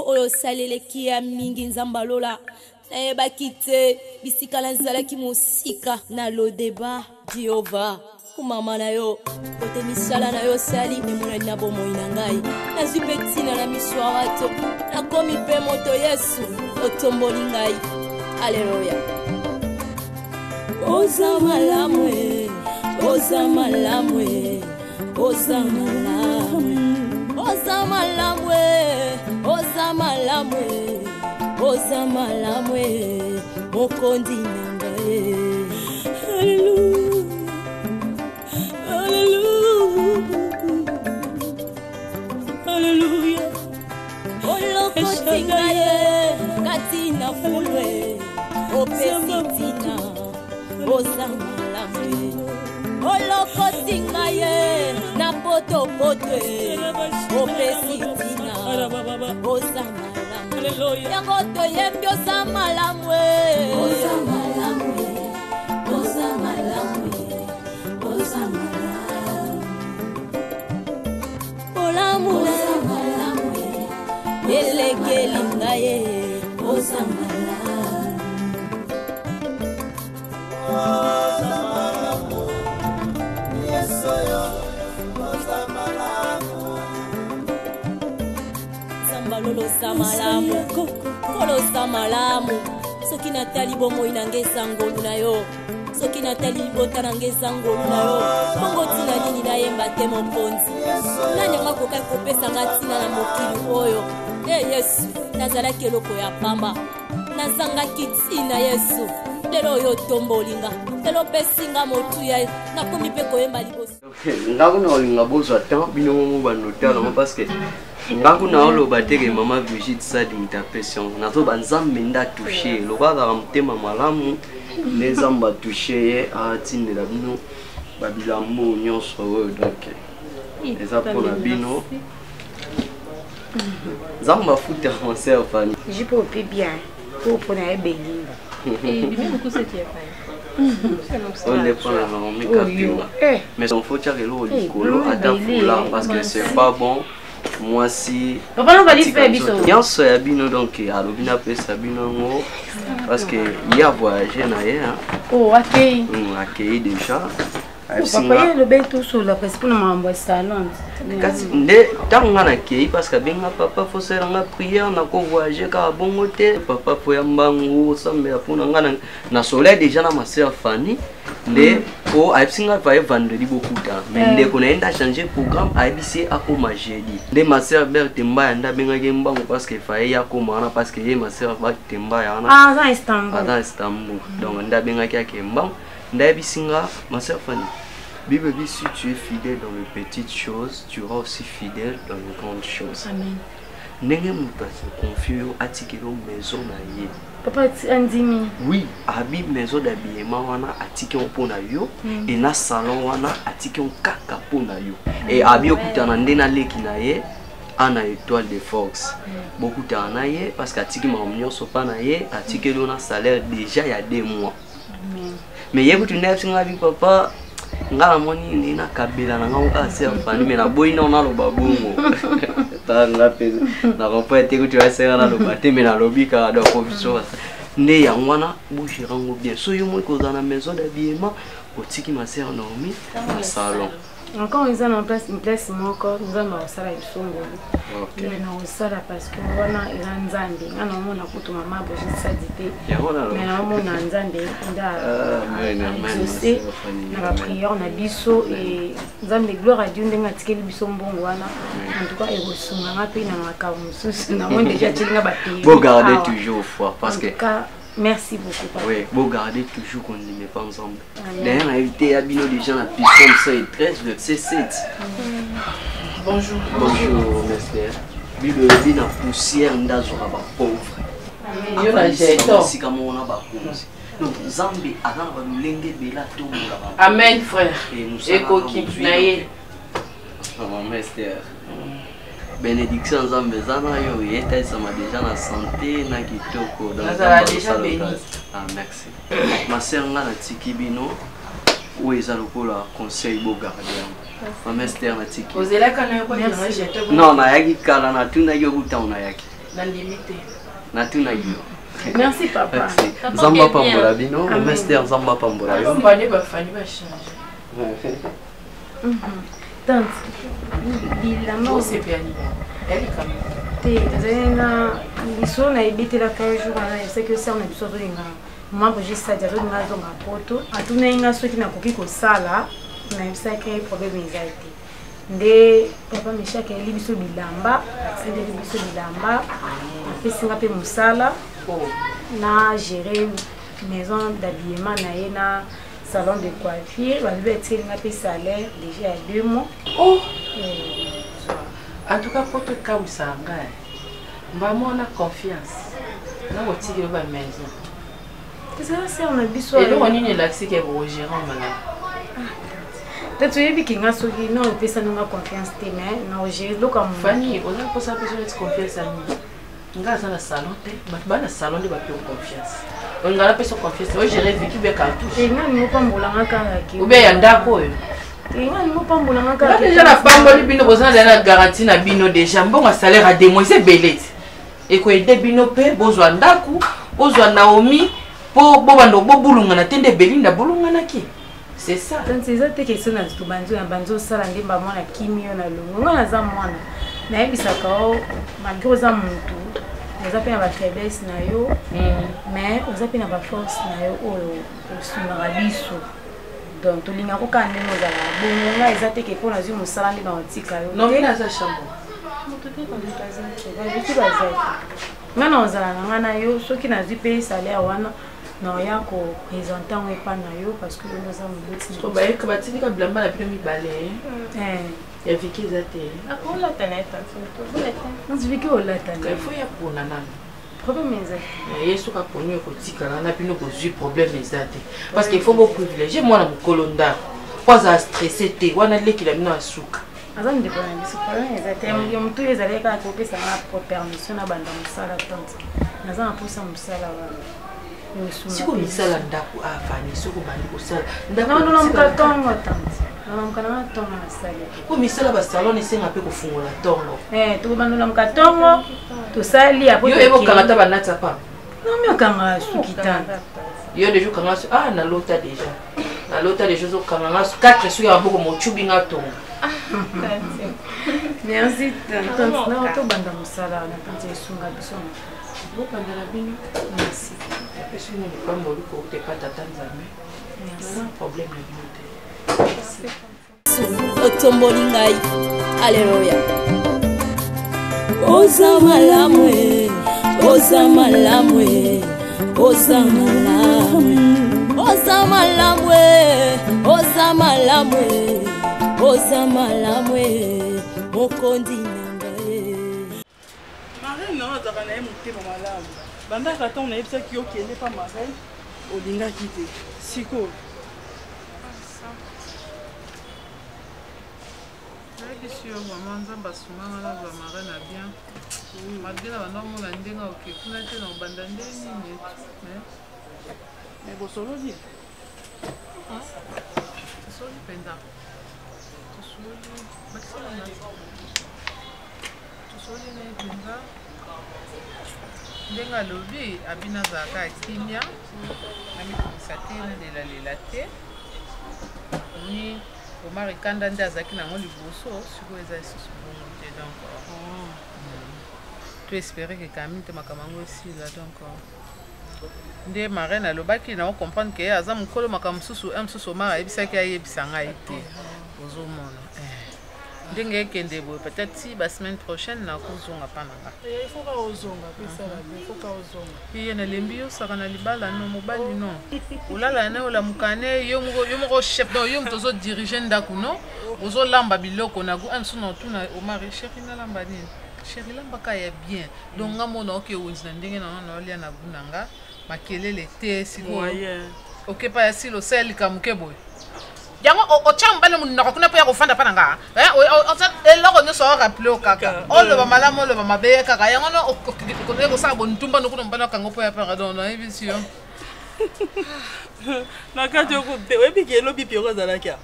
oyo saleleki ya mingi nzambalola nayebaki te bisika nazalaki mosika na lodeba Jehova kumama na yo kote misala na yo sali emonani na bomoi na ngai nazwi mpe ntina na miso ya bato nakomi mpe moto Yesu otomboli ngai aleluya oza malamu oza malamu oza malamu oza malamu oza malamu oza malamu mokondi na ngai haleluya haleluya olokotinga ye kati na fulwe opesitina oza malamu olokotinga ye na potopotwe opesitina oza malamu yango toyembi oza malamu oza malamu oza malamu oza malamu olamu oza malamu elekeli ngaye oza malamu oza malamu yesoyo oza malamu sambalolo sa malamu kolo sa malamu soki natali bomoi na ngeza ngolu na yo soki natali libota na ngeza ngolu na yo bongo tina nini nayemba te mokonzi nani akoka kopesa nga ntina na mokili oyo Yesu nazalaki eloko ya pamba nazangaki ntina Yesu lelo oyo tombolinga lelo pesinga motuya nakomi mpe koyemba liboso ngakuna olinga bozwa tan bino momo banotala parce que ngakuna oloba teke mama Brigitte Sadi mutapession nazo banzambe nda toucher lobaka mutema malamu nezamba toucher ye atindela bino babilambo nyonso oyo donc eza mpona bino zamba futa mon sœur Fanny je peux pas bien pour mpona ebelinga on est pas là mais on faut tirer l'eau du colo à ta foulard parce que c'est pas bon moi si papa non va dire faire biso nyonso ya bino donc alobina pesa bino ngo parce que il a voyagé na ye oh accueilli déjà papa le ben tout sur la presse pour m'envoyer salon kasi nde tanga na kei parce que benga papa faut faire nga prière na ko voyager ka bongo te papa faut ya mbangu sambe ya pona nga na soleil déjà na ma sœur Fanny nde o aipsinga va vendredi beaucoup tard mais nde ko naenda changer programme aibisi akoma jeudi nde ma sœur Berthe Mbaya nda benga ke mbangu parce que faye ya koma na parce que ye ma sœur Berthe Mbaya na dans Istanbul donc nda benga ke mbangu nda bisinga ma sœur Fanny Bible dit si tu es fidèle dans les petites choses, tu seras aussi fidèle dans les grandes choses. Amen. N'engé muta se confie au atikelo maison na ye. Papa andimi. Oui, abi maison d'habillement wana atike pona yo et na salon wana atike kaka pona yo. Et abi okutana ndena leki na ye ana étoile de force. Beaucoup tana ye parce que atike ma nyonso pa na ye atike lo na salaire déjà il y a 2 mois. Amen. Mais ye kutunde singa bi papa ngala moni ni na kabila na ngauka se Fanny me na boyi na lo babungo tanga pe na kompa te kutu asera na lo bate me na lobika do ko biso nde ya ngwana bujirango bien so yo mo ko na maison d'habillement otiki ma sœur Naomi na salon encore ils ont en place une place encore nous avons ça là ils sont mais non ça là parce que on a ils nzambe ngana mona kutu mama Brigitte Sadi te mais na mona nzambe nda exaucé na la prière na biso et nzambe gloire à Dieu ndenga tikeli biso mbongo wana en tout cas et resunga ngapi na makamu susu na mo déjà tilinga bateyi faut garder toujours foi parce que merci beaucoup papa. Oui, vous gardez toujours qu'on ne met pas ensemble. D'ailleurs, on a invité Abino déjà dans la puissance 13 verset 7. Bonjour. Bonjour, monsieur. Bible dit dans la poussière, on a pauvre. Donc, Zambi, avant de l'engue bela tout. Amen, frère. Et coquille, naïe. Monsieur. Bénédiction Nzambe zana yo yeta sama déjà na santé na kitoko dans la déjà béni. Ah merci. Ma sœur nga na tiki bino ou eza lokola conseil bo gardien. Ma mère na tiki. Ozela kana yo kwa jeto. Non na yaki kala na tuna yo buta na yaki. Natuna yo. Merci papa. Zamba pambola bino, Master Zamba pambola yo. Mbane ba fani ba changer. Tante. Bilamba c'est piani. Elle est comme Zena biso na ebite la ka jour na c'est que ça on est biso ringa. Maman que j'ai ça déjà donc na zonga poto. Atuna inga soki na koki ko sala na ça que problème exact. Nde papa meshaka eli biso bilamba, sende biso bilamba. Pesi nga pe musala. Na gérer maison d'habillement na yena salon de coiffure, on va être un salaire déjà à 2 mois. Oh! En tout cas, pour tout cas, vous savez, on a confiance. Nous avons tiré la maison. C'est ça, on a besoin. Et nous, on a l'accès qui est au gérant. Tu sais que nous avons confiance. Nous avons géré le comme Fanny, on a besoin de confiance à nous. Nous avons un salon, nous avons un salon de confiance. On a besoin de confiance. On a géré vécu bien cartouche. Et nous n'avons pas de ou bien il y a d'accord. Déjà la femme bino besoin de garantie na bino déjà bon salaire à des mois c'est belé. Et ko aider bino pe bozwa ndaku, bozwa Naomi po bobando bobulunga na tende belinda bulunga na ki. C'est ça. Donc c'est ça question na tout banzo na banzo sala ndimba mwana kimio na lungu. Ngona za mwana. Na yebisa ka malgré za muntu. Oza pe na ba faiblesse na yo. Mais oza pe na ba force na yo o sunga biso. Donc tout l'inga ko kande no za bon nga ezate ke pona zi musala ndi ba otika yo. Non na za chambo. Moto te ko ndikaza ke ba bitu ba za. Ngana ozala ngana yo soki na zi pe salaire wana na ya ko présenter on pas na yo parce que nous avons beaucoup. Ko ba ka batini ka blamba na primi balé. Ya viki ezate. Ako la taneta surtout. On dit viki o la taneta. Il faut ya pona nana. Problème exact. Yesu ka ponu ko tikala na bino ko ju problème ezate. Parce qu'il faut beaucoup privilégier moi na mukolonda. Pas à stresser te wana leki la bino asuka. Azan de problème ce problème exact. Yo mtu ezale ka ko pesa na permission na banda musala tante. Nazana posa musala wana. Siko misala ndaku afani siko bandi ko sala. Non non mkatongo tante. Non mkana tongo na sala. Ko misala ba salon esenga pe ko fungola tongo. Tu bandula mkatongo to sali apo. Yo ebo kamata banata pa. Non mais kanga sukita. Yo déjà kanga na lota déjà. Na lota déjà zo kanga 4 suki ya boko mochubi nga tongo. Merci tante. Non to banda musala na tante sunga biso. Boka ndala bino. Merci. Est-ce que nous ne pouvons pas te pas t'attendre? Merci. Problème de otomboli ngai alleluya oza malamwe oza malamwe oza malamwe oza malamwe oza malamwe oza malamwe mokondi nangae marraine non azaka na ye motema malamu bandaka ntango nayebisaki yo kende pa marraine olingaki te sikoyo Sur maman nzamba sunganga na ba marraine na bien. Malgré la banda mona ndenga okekuna te na banda ndeni mais bosololi soli penda. Soli na penda. Ndenga lobi abina zaka kimia. Na mitisa te na lela te. Ni Omar Kanda nde azaki nango liboso siko eza lisusu bongo te donc to espérer que Camille te makamango esila donc nde marraine alobaki na comprendre que aza mokolo makambo mosusu Omar ayebisaki ayebisa ngai te ozomona ndenge ekende boye peut-être si ba semaine prochaine nakozonga pa na nga il faut ka ozonga pesa la il faut ka ozonga iye na lembi yo saka na libala no mobali no olala na ola mukane yo moko chef donc yo mtozo diriger ndaku no ozo lamba biloko na go anso na tuna Omar chéri na lamba nini chéri lamba ka ya bien donc ngamona oke wonzi na ndenge na olia na bunanga makelele te siko ok pa ya silo sel kamuke boy yango o chamba na munna kuna pa ya kufanda pa nga eloko nyo so rappeler o kaka olo ba malamu olo ba mabe kaka yango no ko sa bontumba no kuna mbana kango pa ya pa don na vision na kati ko te webi ke lobi pio za kia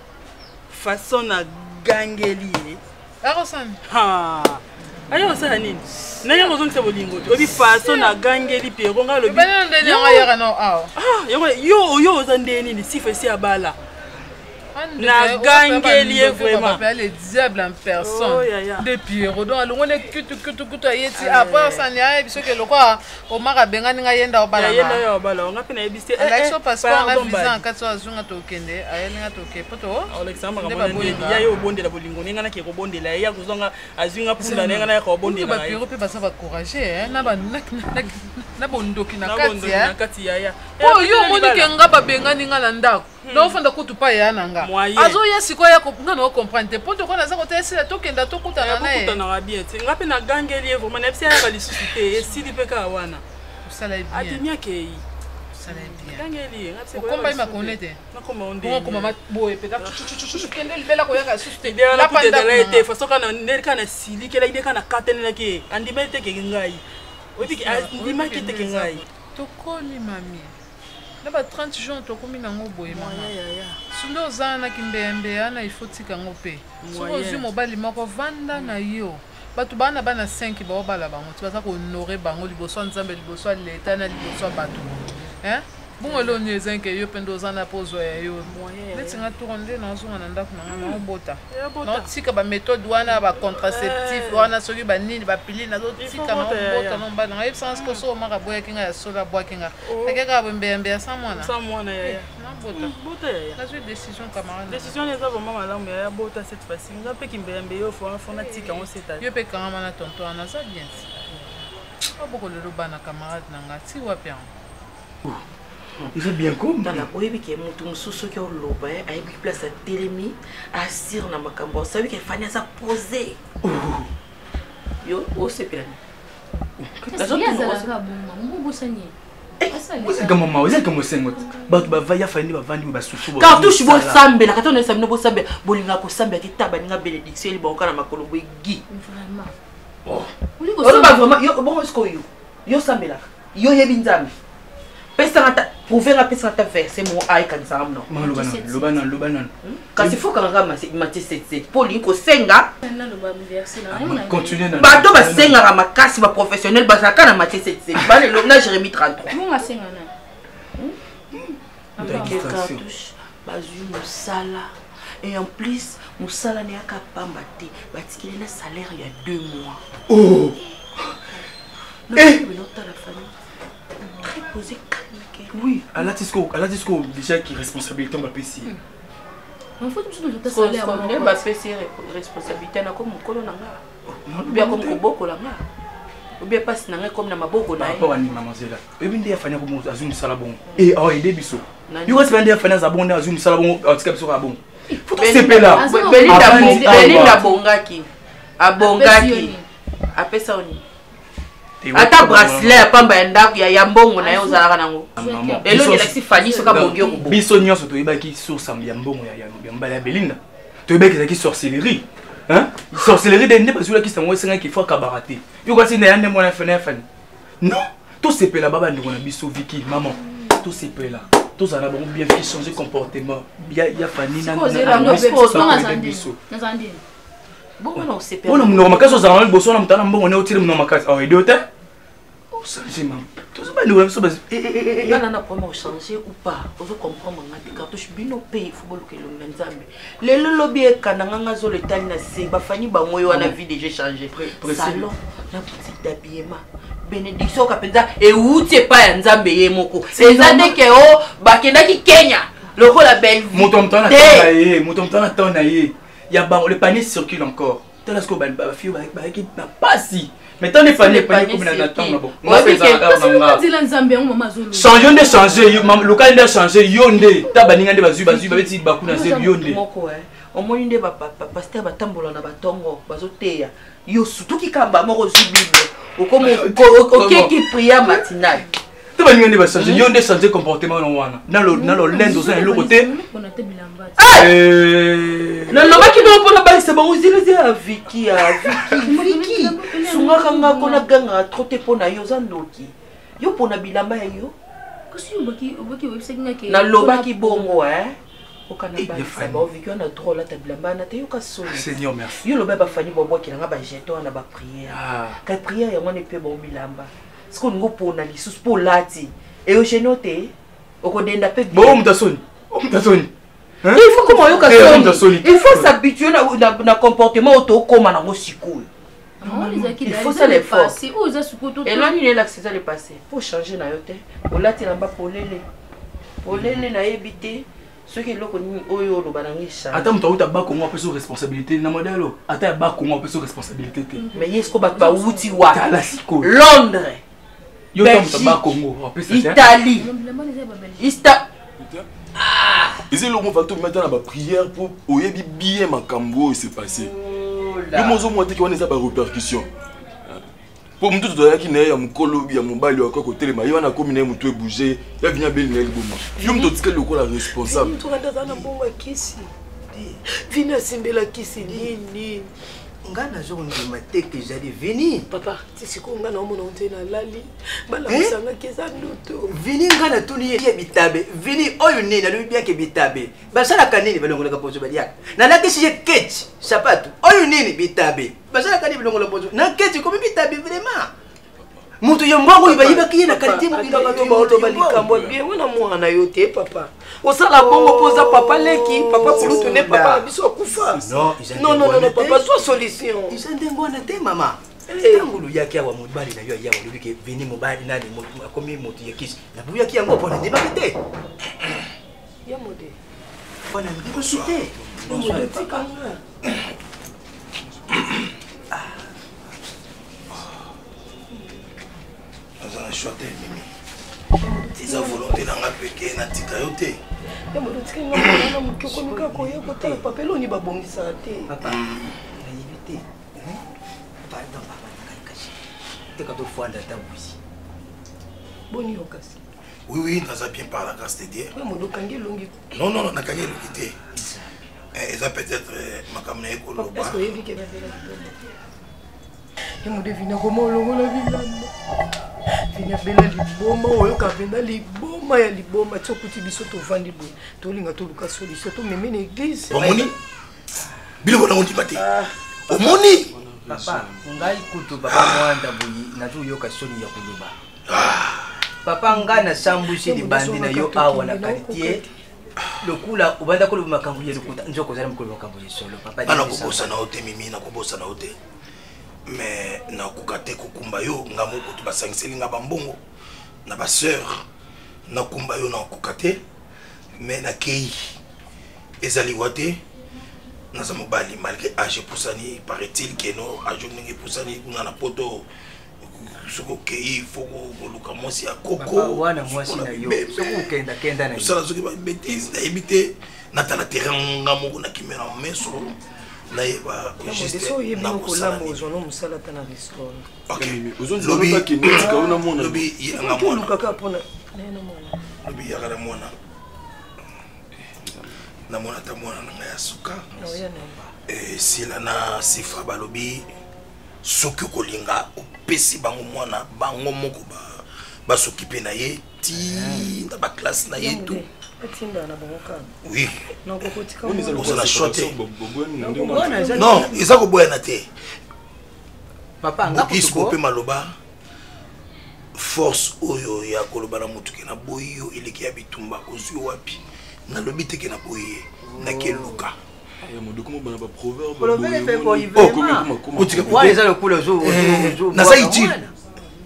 façon na gangeli Arosan ha Ayo osala nini? Naya kozongisa bolingo te. Obi façon na gangeli Pierrot nga lobi. Bana ndeni nga yaka no aw. Yo ozande nini sifa si abala. Na gangeli vraiment. Les diables en personne. De Pierrot donc alongo ne kutu ayeti après ça ni ay biso ke lokwa o mara bengani nga yenda obala. Yenda yo obala. Nga pe na yebiste. Alaxo passeport na visa en 4 azunga to kende ayelinga to ke poto. Alexandre Ramone ya yo bondela bolingo ninga na ke ko bondela ya kuzonga azunga punda ninga na ko bondela. Ba Pierrot pe basa ba courager na ba na bondoki na kati ya. Oh yo moni ke nga ba bengani nga na ndako. No fanda kutu pa ya nanga. Azo ya sikoya ko nga no comprendre po to kona za ko tesela to kenda to kutana na ye. Kutana bien te. Nga pe na gangeli vraiment na psia ya ba lisuite esili pe ka wana. Usala bien. Atemia ke yi. Usala bien. Gangeli nga psia ko. Komba ima konete. Na komba onde. Ko koma boye pe ta kende libela ko yaka suste. La panda la ete faso kana nerika na sili ke la ide kana katene na ke. Andimete ke ngai. Obi ke andimete ke ngai. To koli mami. Naba 30 jours to komi nango boye mama. Sundo zana kimbembe ana ifotika ngope. Soko zu mobali moko vanda na yo. Batu bana 5 ba obala bango. Tu vas honorer bango liboso nzambe liboso l'État na liboso batu. Hein? Bongo lo nyezenke yo pendo zana pozo ya yo. Letinga tourner na zunga na ndako na bota. Na tika ba méthode wana ba contraceptif wana soki ba nini ba pili na zo tika na bota no ba na sans ko so maka boya kinga ya sola boya kinga. Takeka mbembe ya samwana. Samwana ya. Na bota. Bota ya. Na décision camarade. Décision les avons maman la ya bota cette fois-ci. Nga pe kimbembe yo fo na tika on seta. Yo pe kanga na tonton ana ça bien. Aboko le bana camarade nanga ti wapi an. Il est bien comme dans la oyebi ke mutu mususu ki oloba ayebi place à telemi asir na makambo sabi ke fanya za poser yo o sepela c'est comme maman c'est comme sengot batu ba vaya fandi ba vandi ba susu bo cartouche bo sambe la katone sambe bo sambe bolinga ko sambe ki taba ninga bénédiction li bonka na makolo bo gi vraiment oh ba vraiment yo bon est-ce que yo sambe la yo yebi nzambe pesa ngata prouver nga pesa ngata verser mo ay kanisa amno lobanon kasi faut kanga mati 77 poli ko senga na loba verser na continuer na ba to ba senga ra makasi ba professionnel ba saka na mati 77 ba le na Jérémie 33 mo nga senga na avec cartouche bazu musala et en plus musala ne akapamba te batikile na salaire il y a 2 mois oh et la famille très posé. Oui, à la disco déjà qui responsabilité on va payer. On faut tout le temps salaire on va payer responsabilité na comme kolo nanga. Bien comme koboko la nga. Ou bien passe nanga comme na maboko na. Pas ni mademoiselle. Et bien dia fanya comme azum sala bon. Et oh aider biso. Yo reste bien dia fanya za bon azum sala bon tika biso ka bon. Faut que c'est là. Belinda bongaki. Abongaki. Apesa oni. Ata bracelet pamba ndako ya mbongo na yo zalaka nango elo ni laxi fani soka bongyo ko biso nyonso to yebaki source ya mbongo ya mbala ya Belinda to yebaki zaki sorcellerie hein sorcellerie de ne pas sur la kisa ngo senga ki faut kabarate yo kwasi na yande mona fene fani non tout c'est pela baba ndiko na biso Vicky maman tout c'est pela tout ça na bon bien fait changer comportement ya fani na biso bon non c'est pela on no makaso za na boso na mutana mbongo ne otire no makaso oh idiote changement. Tout ça, nous avons il y a un problème changer ou pas. On veut comprendre que cartouche bino pays football que le nzambe. Le lobby kananga zo le tali na se ba fani ba moyo wana vie déjà changé. Salon la boutique d'habillement. Bénédiction kapenza et outi pas ya nzambe ye moko. C'est ça dès que oh bakenda ki Kenya. Le rôle la belle vie. Motomtana tona ye. Ya ba le panier circule encore. Tellement que ba fille ba qui n'a pas si. Mais tant n'est pas comme la nature là bon. Changer de changer, le calendrier changer yonde. Tabaninga de bazu ba beti ba kuna se yonde. Moko au moins inde ba pasteur ba tambola na batongo bazoteya. Yo surtout ki kamba moko zu bible. O comme OK qui prière matinale. Tabaninga de ba changer yonde changer comportement no wana. Na lo lendo za le côté. Non non qui doit pour la base c'est bon aussi le Vicky Vicky sunga kanga kona ganga trotte pona yo zandoki yo pona bilamba yo kasi obaki website ngake na lobaki bongo Seigneur, merci. Yo loba ba fani bobo ki nga ba jeton na ba prière. Ka prière ya ngone pe bo bilamba. Siko ngo pona lisusu po lati. Et au genote, au kodenda pe. Bon, mtasoni. Mtasoni. Il faut comment yo ka soni. Il faut s'habituer na comportement auto comme na ngo sikoyo. Il faut ça les forcer. Où ça sikoyo. Et là ni là c'est ça le passé. Pour changer na yo te. O lati na ba polele. Polele na ebité. Ceux qui l'ont connu, oyo lo banangisha. Attends, tu as pas comment on peut responsabilité na modèle. Attends, pas comment on peut responsabilité. Mais est-ce qu'on va pas outi wa? Londres. Yo tam ba Congo. Italie. Ista. Ils ont fait maintenant la prière pour oyebi bien makambo et c'est passé. Le mozo monté qui on a pas répercussion. Pour me tout qui n'est ya mukolo ya mobali wa côté le mayo na komine mutu bouger ya vient belle na liboma yo mto tsike loko la responsable tu randa na bongo kisi vina simbela kisi nini ngana zo ngima teke jali vini papa tisiko ngana omona ontena lali bala musanga keza ndoto vini ngana tuni ye bitabe vini oyo nini na lui bien ke bitabe basala kanini balongola ka pozo badia na la kisi je ketch sapato oyo nini bitabe basala kanini balongola pozo na ketch comme bitabe vraiment mutu yombongo ibayiba kiyena kalite mu bilanga to baoto balikambo bien wana mwana yote papa osala bongo poza papa leki papa kulutu ne papa biso kufa non papa soit solution isende ngona te mama tangulu yake wa mobali na yo ya wa lubike vini mobali nani akomi mutu yakisi na buya ki yango pona ndeba kete ya mode pona ndeba kete mode tikanga Azana choté mimi. Eza volonté na nga peke na tika yote. Ya mo tika nga na mukoko nika ko ya ko tala papelo ni babongisa te. Papa, na yibite. Pardon papa na kashi. Te ka to fwanda ta busi. Boni okasi. Oui, naza bien par la grâce de Dieu. Ouais, mo dokangi longi. Non, na kangi longi te. Eza peut-être makamna ekolo ba. Parce que yebi ke na vela. Ya mo devina ko mo longo la vilamba. Vina bela liboma oyo kapenda liboma ya liboma tsokuti biso tovandi boye tolinga toluka solution to meme na église omoni biloko na ondima te omoni papa ngai kutu papa mwanda boyi na tu yoka soni ya kuluba papa nga na sambushi libandi na yo awa na quartier lokula ubanda ko makambo ya lukuta njoko zala mukolo makambo ya solo papa ana kubosa na ote mimi na kubosa na ote mais na kukate kukumba yo nga moko to basangiseli nga bambongo na ba sœur na kumba yo na kukate mais na kei ezali wate na za mobali malgré âge poussani paraît-il que no âge ningi poussani kuna na poto soko kei foko luka mosi ya koko wana mosi na yo soko kenda na yo sala soki ba bêtise na ebité na tala terrain nga moko na kimera meso na yeba juste na kosala mozono musala tana restaurant okay lobi ki ni kauna mona lobi nga mona lukaka pona nena mona lobi ya kana mona na mona ta mona nga ya suka sila na sifa balobi soki kolinga opesi bango mwana bango moko ba s'occuper na ye ti na ba classe na ye tout oui non ils ont boire na te papa nga ko pe maloba force oyo ya koloba na mutu ke na boyo iliki ya bitumba ozwi wapi na lobi te ke na boye na keluka ya modo comme bana ba proverbe proverbe pe ko ivema wa eza le kula zo na ça utile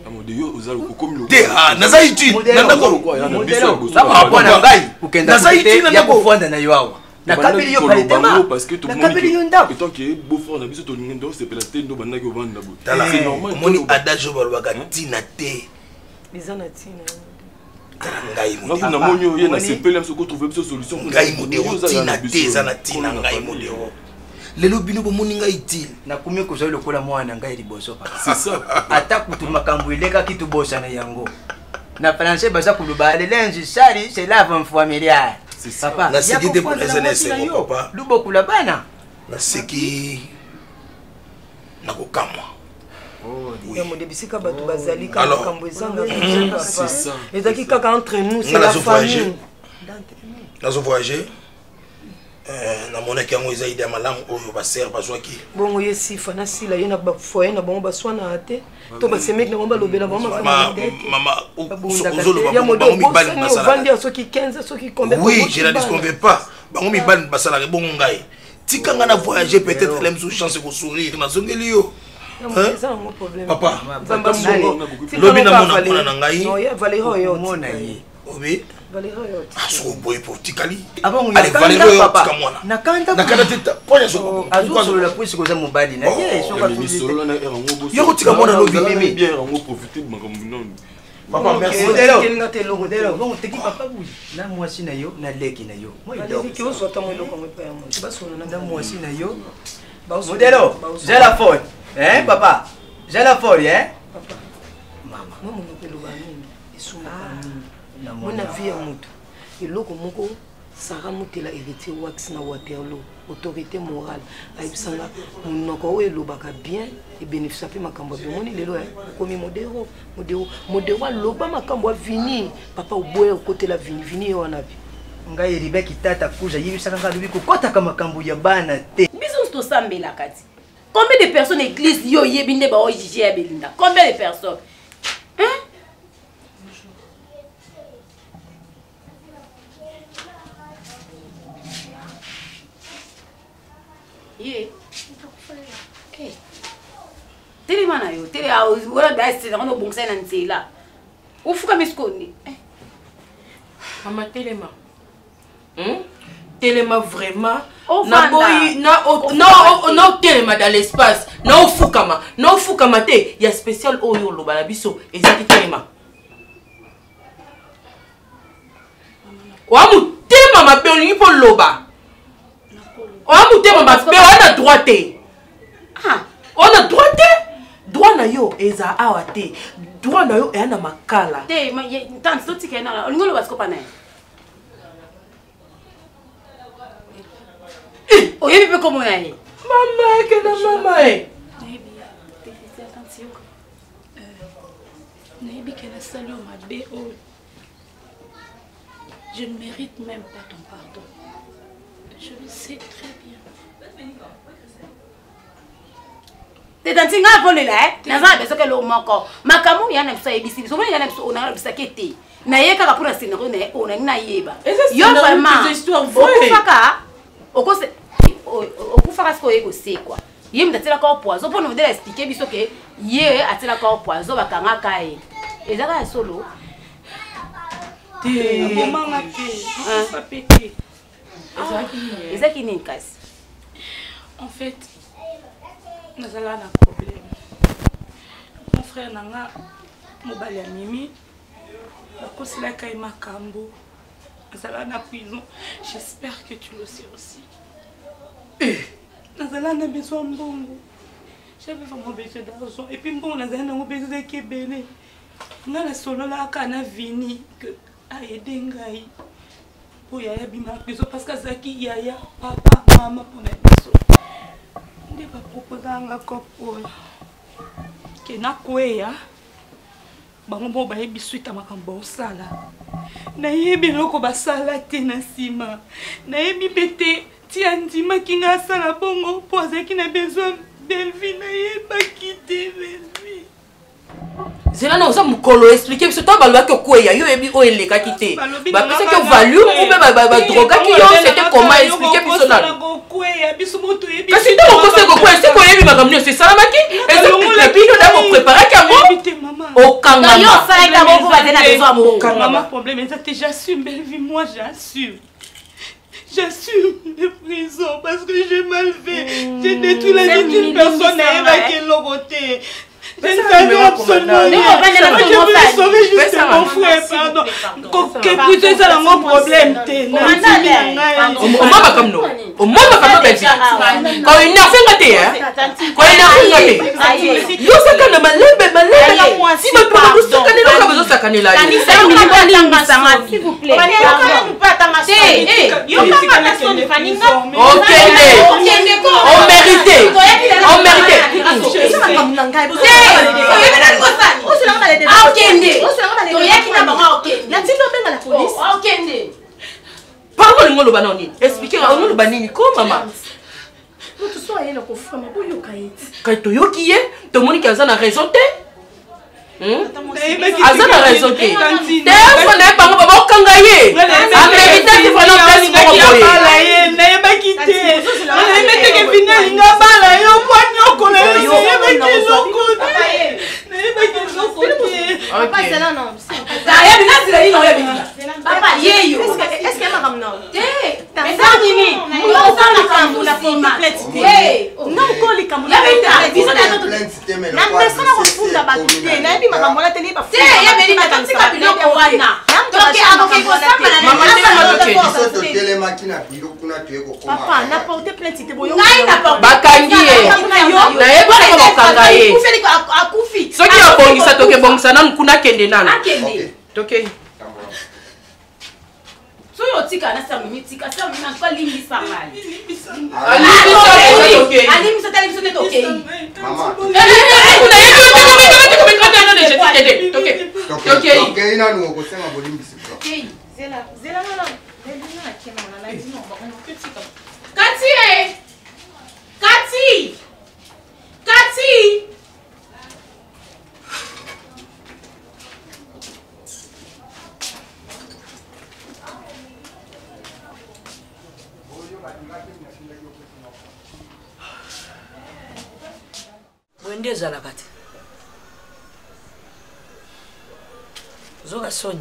amode yo ozalo kokomi te na ça utile na ndako kwa ya na biso sama bwana ngai ukenda te ya kufanda na yo awa na kabili yo pale tema parce que tout le monde étant que beau frère na biso to ngendo c'est pelaté ndo bana ko vanda bo c'est normal moni adage balobaka tina te bizana tina ngai modelo na monyo ye na sepele mso ko trouver biso solution ngai modelo tina te za na tina ngai modelo lelo bino bomoni ngai utile na kumye ko zo lokola mwana ngai liboso pa c'est ça ata kutuma kambo ileka kitu bosa na yango na français baza kuluba le linge sali c'est la femme familiale c'est ça papa na sécurité pour les aînés papa lubo kula bana na seki na kokamwa ya mode bisika bato bazali kaka kambo ezanga papa c'est ça ezaki kaka entre nous c'est la famille nazo voyager namonaki yango eza ide ya malamu oyo basere bazwaki bongo ye sifa na sila ye na bafoye na bango baswana te to basemeki na bango balobela bango ovandi ya soki 15 soki combien oui je ne disconviens pas bango mibali basalaka bongo ngai tikanga na voyager peut-être la même chance ko sourire nazongeli yo papa lobi na mona na ngai mona ye obi Valérie aso boy pour tikali avant allez Valérie tika mwana nakanda teta ponya so azosolo la puisi koza mobali na ye soka solo na erango boss yo tika mwana lobi mimi bien erango profiter de makambo non papa merci kelinga te longo delo bon teki papa bouge na mwasi na yo na leki na yo moi donc ki oso ta mo loko mo pa mo basona na mwasi na yo modelo j'ai la faute hein papa j'ai la faute hein papa mama mama no pelo ba nini isuma mona vie ya moto eloko moko Sarah Mutela héritier wax na Waterloo autorité morale aibisanga monoko oyo elobaka bien et bénéficie pe makambo bien moni lelo komi modero aloba makambo vini papa oboya côté la vini wana bi ngai eribeki tata kuja yibisaka ngalobi kokota makambo ya bana te biso to sambela kati combien de personnes église yo yebinde ba ojije ya Belinda combien de personnes hein. Ye. Eh. Tele mana yo, tele a wala da c'est dans bon ça nan là. Ou fuka miskoni. Mama Telema. Telema vraiment. Na boy na Telema dans l'espace. Na fukama te ya spécial oyo lo bala biso ezaki Telema. Wa mu Telema ma pe olingi po loba. On a droité. Ah, on a droité. Droit na yo eza awate. Droit na yo ena makala. Te ma tant so tika na olingolo basko pa na. Oyebi pe komo na ye. Mama ke na mama Naïbi que la salut m'a béo. Je ne mérite même pas ton pardon. Je le sais très bien. T'es dans tinga volé là, naza beso ke lo moko. Makamu yana biso ebisi, biso yana biso ona biso kete. Na ye kaka pour la scénario na ona na yeba. Yo vraiment. Okufaka. Okose okufaka sko yeko se quoi. Ye mtatela ka poison pour nous de expliquer biso ke ye atela ka poison bakanga kai. Ezaka solo. Te bomanga te. Pas pété. Ezaki ni kasi. En fait, nous avons un problème. Mon frère Nanga, Mobali Mimi, la Kosila Kaima Kambo, nous avons en prison. J'espère que tu le sais aussi. Nous avons besoin de bongo. J'avais vraiment besoin d'argent. Et puis bon, nous avons besoin de Kébélé. Nous avons solo là quand on a vini que a aidé Ngai. Pour yaya bima prison parce que Zaki yaya papa maman pour la prison. On va proposer un accord pour que na kweya bango bo ba yebi suite makambo osala. Na yebi loko basala te na sima. Na yebi bete ti andima kinga sala bongo pour Zaki na besoin Belvi na yeba quitter Belvi. Zela na osa mukolo expliquer biso to balwa ke kweya yo ebi o eleka kite ba pesa ke value ou ba droga ki yo c'était comment expliquer biso na kweya biso moto yebi kasi to ko se ko kweya se ko yebi makamno se salamaki et le bino da mo préparer ka mo au kanga yo ça ka mo ba dena besoin mo kanga problème exact j'assume Belvi moi j'assume les prisons parce que j'ai mal fait j'ai détruit la vie d'une personne avec l'oroté. Je ne savais absolument rien. Je voulais sauver juste mon frère, pardon. Que ça a mon problème. Parle le banani. Expliquez le banani comment maman. Nous tous soyez le coffre, mais pour yo kayet. Quand tu yo qui est, tout le monde qui a raison Azana raison te. Téléphone n'est pas bon kangaye. Amérita qui va non place pour boye. Na yeba kité. Na yeba que final nga bala yo poigno kola yo yeba ki lokote. Na yeba ki lokote. Papa c'est là non. Da ya bina sila ino ya bina. Papa yeyo. Est-ce que ma comme non? Mais ça nini. Moi ça na kambu na forma. Non ko li kambu. Ya bina. Biso na to. Na personne ko funda ba kité. Na yebi makambo na teli ba. Si ya beli makamsi ka bino ko wana. Donc avocat ko samba na. Maman c'est moi to papa n'a porté plainte c'était boyo. Bakangi e. Na yeba ko bakangaye. Kufeli ko akufi. Soki ya bongisa toke bongisa na nkuna kende nana. Akende. Toke. So yo tika na sa mimi tika sa mimi kwa limbi sangali. Ali misa tali misa toke. Mama. Toke. Toke ina nuko kusema bolimbi siko. Zela no. Kati! Wende zala kati. Zoga Sony.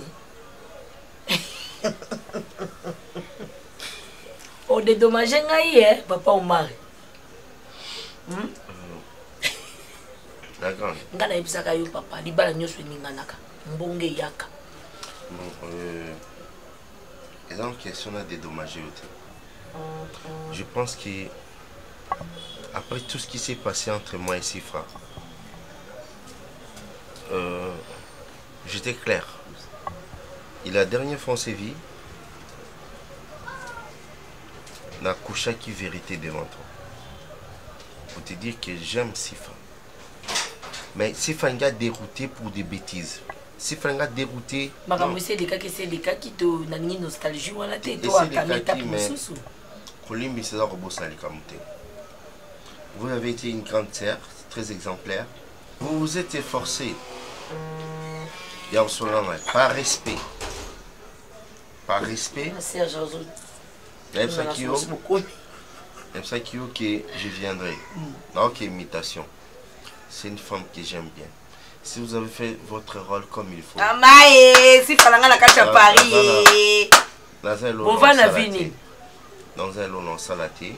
O dédommagé ngai papa Omar. D'accord. Ngana ibisaka yo papa, libala nyoso ninganaka. Mbonge yaka. Bon, et donc question à dédommager aussi. Je pense que après tout ce qui s'est passé entre moi et Sifra, j'étais clair. Et la dernière fois on s'est vu, n'a couché qui vérité devant toi. Pour te dire que j'aime Sifra. Mais Sifra m'a dérouté pour des bêtises. Sifra m'a dérouté. Makambo c'est des cas qui te nani nostalgie wala te to akameta mususu. Kolimbi c'est robot salikamute. Vous avez été une grande sœur, très exemplaire. Vous vous êtes efforcé. Par respect. Par respect. Même ça qui que je viendrai. Non, qui imitation. C'est une femme que j'aime bien. Si vous avez fait votre rôle comme il faut. Amae, si falanga la cacha Paris. On va la venir. Dans un long salaté.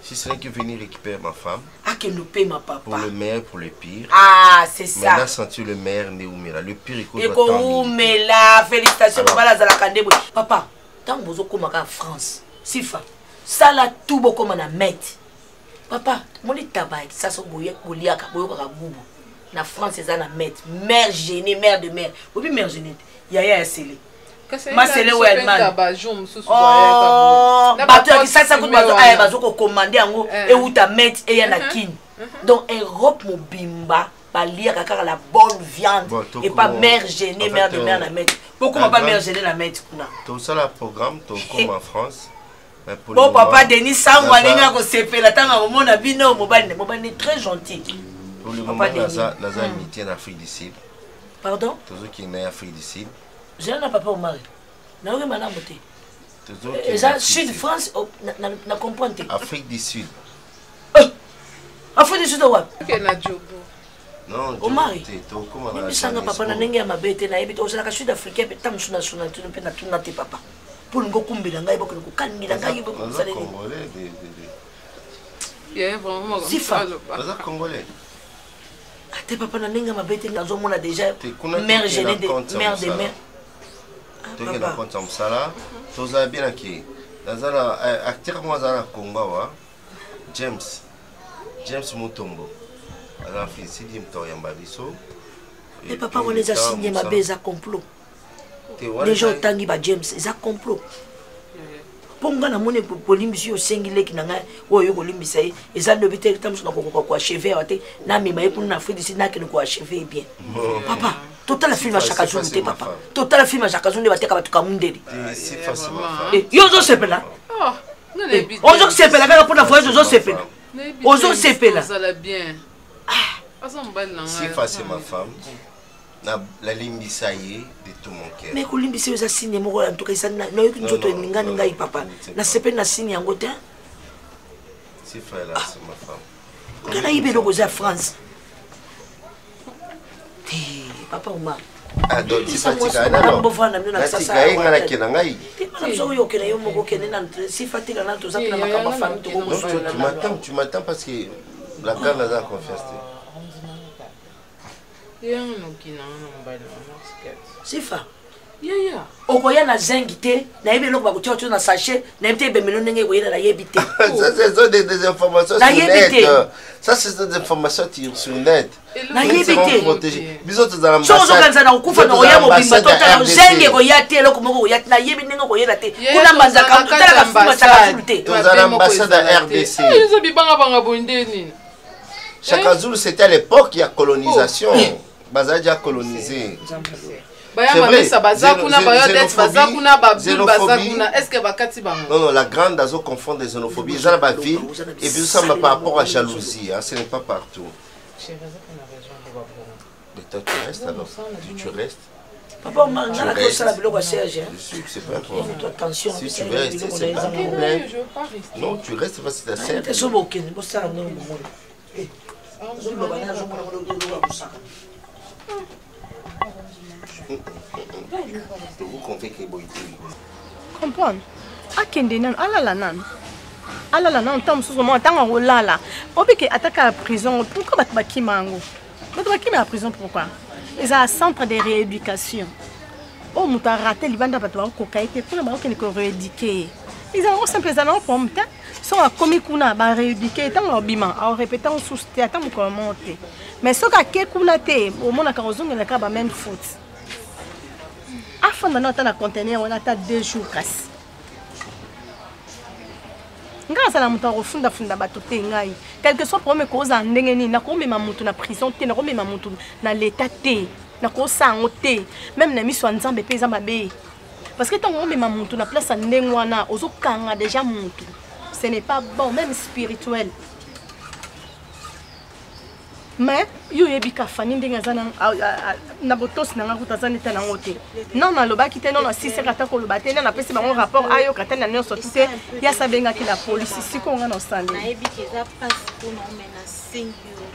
Si ce n'est que venir récupérer ma femme. Ah, que nous paye ma papa. Pour le meilleur, pour le pire. Ah, c'est ça. Maintenant, senti le meilleur, Néoumira. Le pire, il Néoumira, félicitations, papa, la Zalakandebo. Papa, tant que vous êtes en France, Sifa, ça là, tout beaucoup à mettre. Papa, mon tabac, ça, c'est Boliaka, Boyoka Boubou. La France, c'est à mettre. Mère gênée, mère de mère. Oui, mère gênée. Yaya est scellé. Ma c'est le Wellman. Oh, bateau ça coûte bateau commander en haut et où ta mettre et y a la kin. Donc Europe mon bimba ba lire car la bonne viande et pas mère gênée mère de mère la mettre. Pourquoi pas mère gênée la mettre kuna. Tout ça le programme tout comme en France. Bon papa Denis Sangwa linga ko sepela tanga au monde bino mobile très gentil. Pour le moment Naza amitié en Afrique du Sud. Pardon? Tout ce qui est en Afrique du Sud. Je n'ai pas au mari. Na oui madame moté. Et ça Sud France na comprendre. Afrique du Sud. Afrique du Sud wa? OK na jobo. Non, au mari. To comment na. Mimi sanga papa na ndenge ya mabete na yebi to sala ka Sud africain pe tam suna tu ne pe na tuna te papa. Pour ngo kumbila ngai boko ko kangira ngai boko sala ni. Congolais Yeah, vraiment. Sifa. Baza congolais. Ate papa na ndenge ya mabete nazo mona déjà mère gênée de mère de mère. Tu es dans le compte Amsala. Tu as bien acquis. Dans un acteur moi dans le Congo, James Mutombo. Alors fils il me toya mbabiso. Et papa on les a signé ma beza complot. Les gens tangi ba James, ils a complot. Ponga na mone polimbi yo sengile ki nanga oyo kolimbi sai eza no bité tamso na ko achever ate na mi mai kuna Afrique du Sud na ki ko achever bien. Papa Total film à chaque jour, papa. Total film à chaque jour, va te kamundeli. C'est facilement. Yo zo sepela. Ozo sepela quand pour la voyage ozo sepela. Ozo sepela. Ça va bien. Si facile ma femme. La limbisa y de tout mon cœur. Mais ko limbisa yo za signe mo en tout cas ça na yo nzoto ngani ngai papa. Na sepela na signe yango te. Si frère là c'est ma femme. Kana ibe loko za France. Papa Omar. Ah donc c'est fatigué non. Fatigué ngana kena ngai. Tu m'attends parce que la grande a confiance. Sifa. Okoya na zengite na ibe loko bakutia tu na sachet na mte be meno ndenge koyela na yebite. Ça c'est des informations sur net. Ça c'est des informations sur net. Na yebite. Biso to za ambassade. So kanza na ukufa no ya mobimba tota zenge koyate loko moko koyate na yebi ndenge koyela te. Kuna manza ka kutala ka fuma cha kasulite. To za ambassade à RDC. Ils ont bibanga banga bondeni. Chaka Zulu c'était à l'époque il y a colonisation. Bazadi a colonisé. Est-ce que non, la grande azo confond des xénophobies. Ils ont la ville et puis ça par rapport à jalousie. Hein, ce n'est pas partout. Mais toi tu restes alors. Tu restes. Papa, c'est pas important. Si tu veux rester, c'est pas un problème. Non, tu restes parce que c'est la scène. Comprendre. Akende nan alala nan. Alala nan tam susu mo tanga olala. Obike ataka prison pourquoi batbaki mango? Batbaki na prison pourquoi? Ils ont un centre de rééducation. Oh muta raté libanda batwa ko kaite pour ba ko ne ko rééduquer. Ils ont simplement pour muta sont a commis kuna ba rééduquer tant obima a répéter en sous-té tant ko monter. Mais ce ka ke kuna te au mona ka ozonga na ka ba même faute. Afin de notre conteneur, on a 2 jours. Grâce à la montagne au fond de la bateau, quel que soit le problème cause en n'engagé, n'a pas même monté na prison, n'a pas même monté na l'état té, n'a pas ça en té, même n'a mis sur un zambé paysan babé. Parce que tant qu'on met monté na place en n'engouana, aux autres a déjà monté. Ce n'est pas bon, même spirituel. Mais yo yebika fani ndenge zana na botos na ngakuta zana tena ngote non na loba kite non na sisi kata ko loba tena na pesi bango rapport ayo kata na nyoso tute ya sabenga ki la police siko nga no sande na yebika za passe pour non mena 5 euros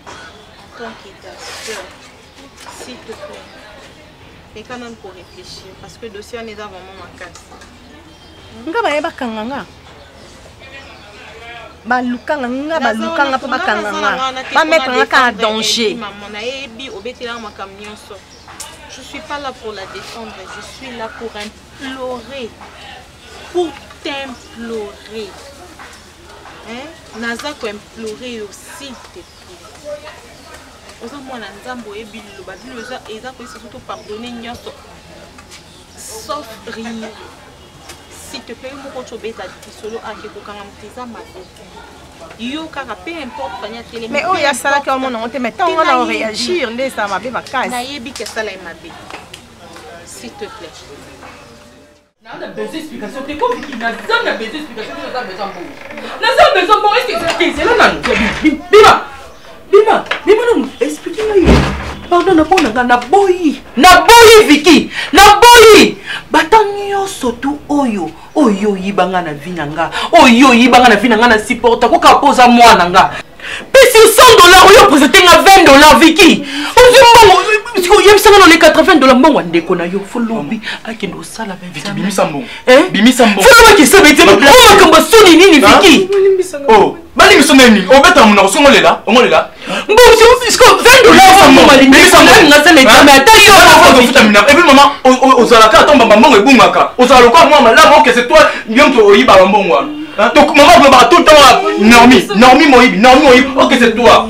en tant qu'état s'il te plaît et quand on pour réfléchir parce que dossier on est vraiment en casse ngaba yeba kanganga balukanga nga balukanga pa bakanga ba mettre en danger. Je suis pas là pour la défendre, je suis là pour implorer, pour t'implorer. Hein? Naza ko implorer aussi te plaît. Oza mwana nzambo ebi lo ba bilo eza ko surtout pardonner nyonso. Sauf rire. S'il te plaît, mon coach obéit à solo à qui vous quand yo kaka peu importe fanya télé. Mais oh ya sala ka mon on te mettant on va réagir ndé ça m'a bien vacances. Na yebi que ça la m'a bien. S'il te plaît. On a besoin d'explications. C'est comme qui n'a besoin d'explications. On a besoin de. N'a besoin de. Est-ce que c'est là non? Bima non. Expliquez-moi. Pardon na pona na boyi. Na boyi Vicky. Na boyi. Batangyo sotu oyo. Oyo yibanga na vinanga. Oyo yibanga na vinanga na supporta ko ka posa mwana nga. Pesi $100 oyo présenter nga $20 Vicky. Ozimbo yebisanga no les $80 mbongo ndeko na yo folobi akendo sala Vicky bimisa mbongo. Bimisa mbongo. Folobi ki sabete mo makambo soni nini Vicky. Oh, bali misona nini? Obeta muna osongolela, ongolela. Mbongo bisko $20 mbongo bimisa mbongo ngasa na mais ata yo vitamine. Et puis maman ozalaka tomba mbongo ebungaka. Ozala kwa mwa malamu que c'est toi nyonto oyiba mbongo. Donc maman me bat tout le temps Normi moyibi, OK c'est toi.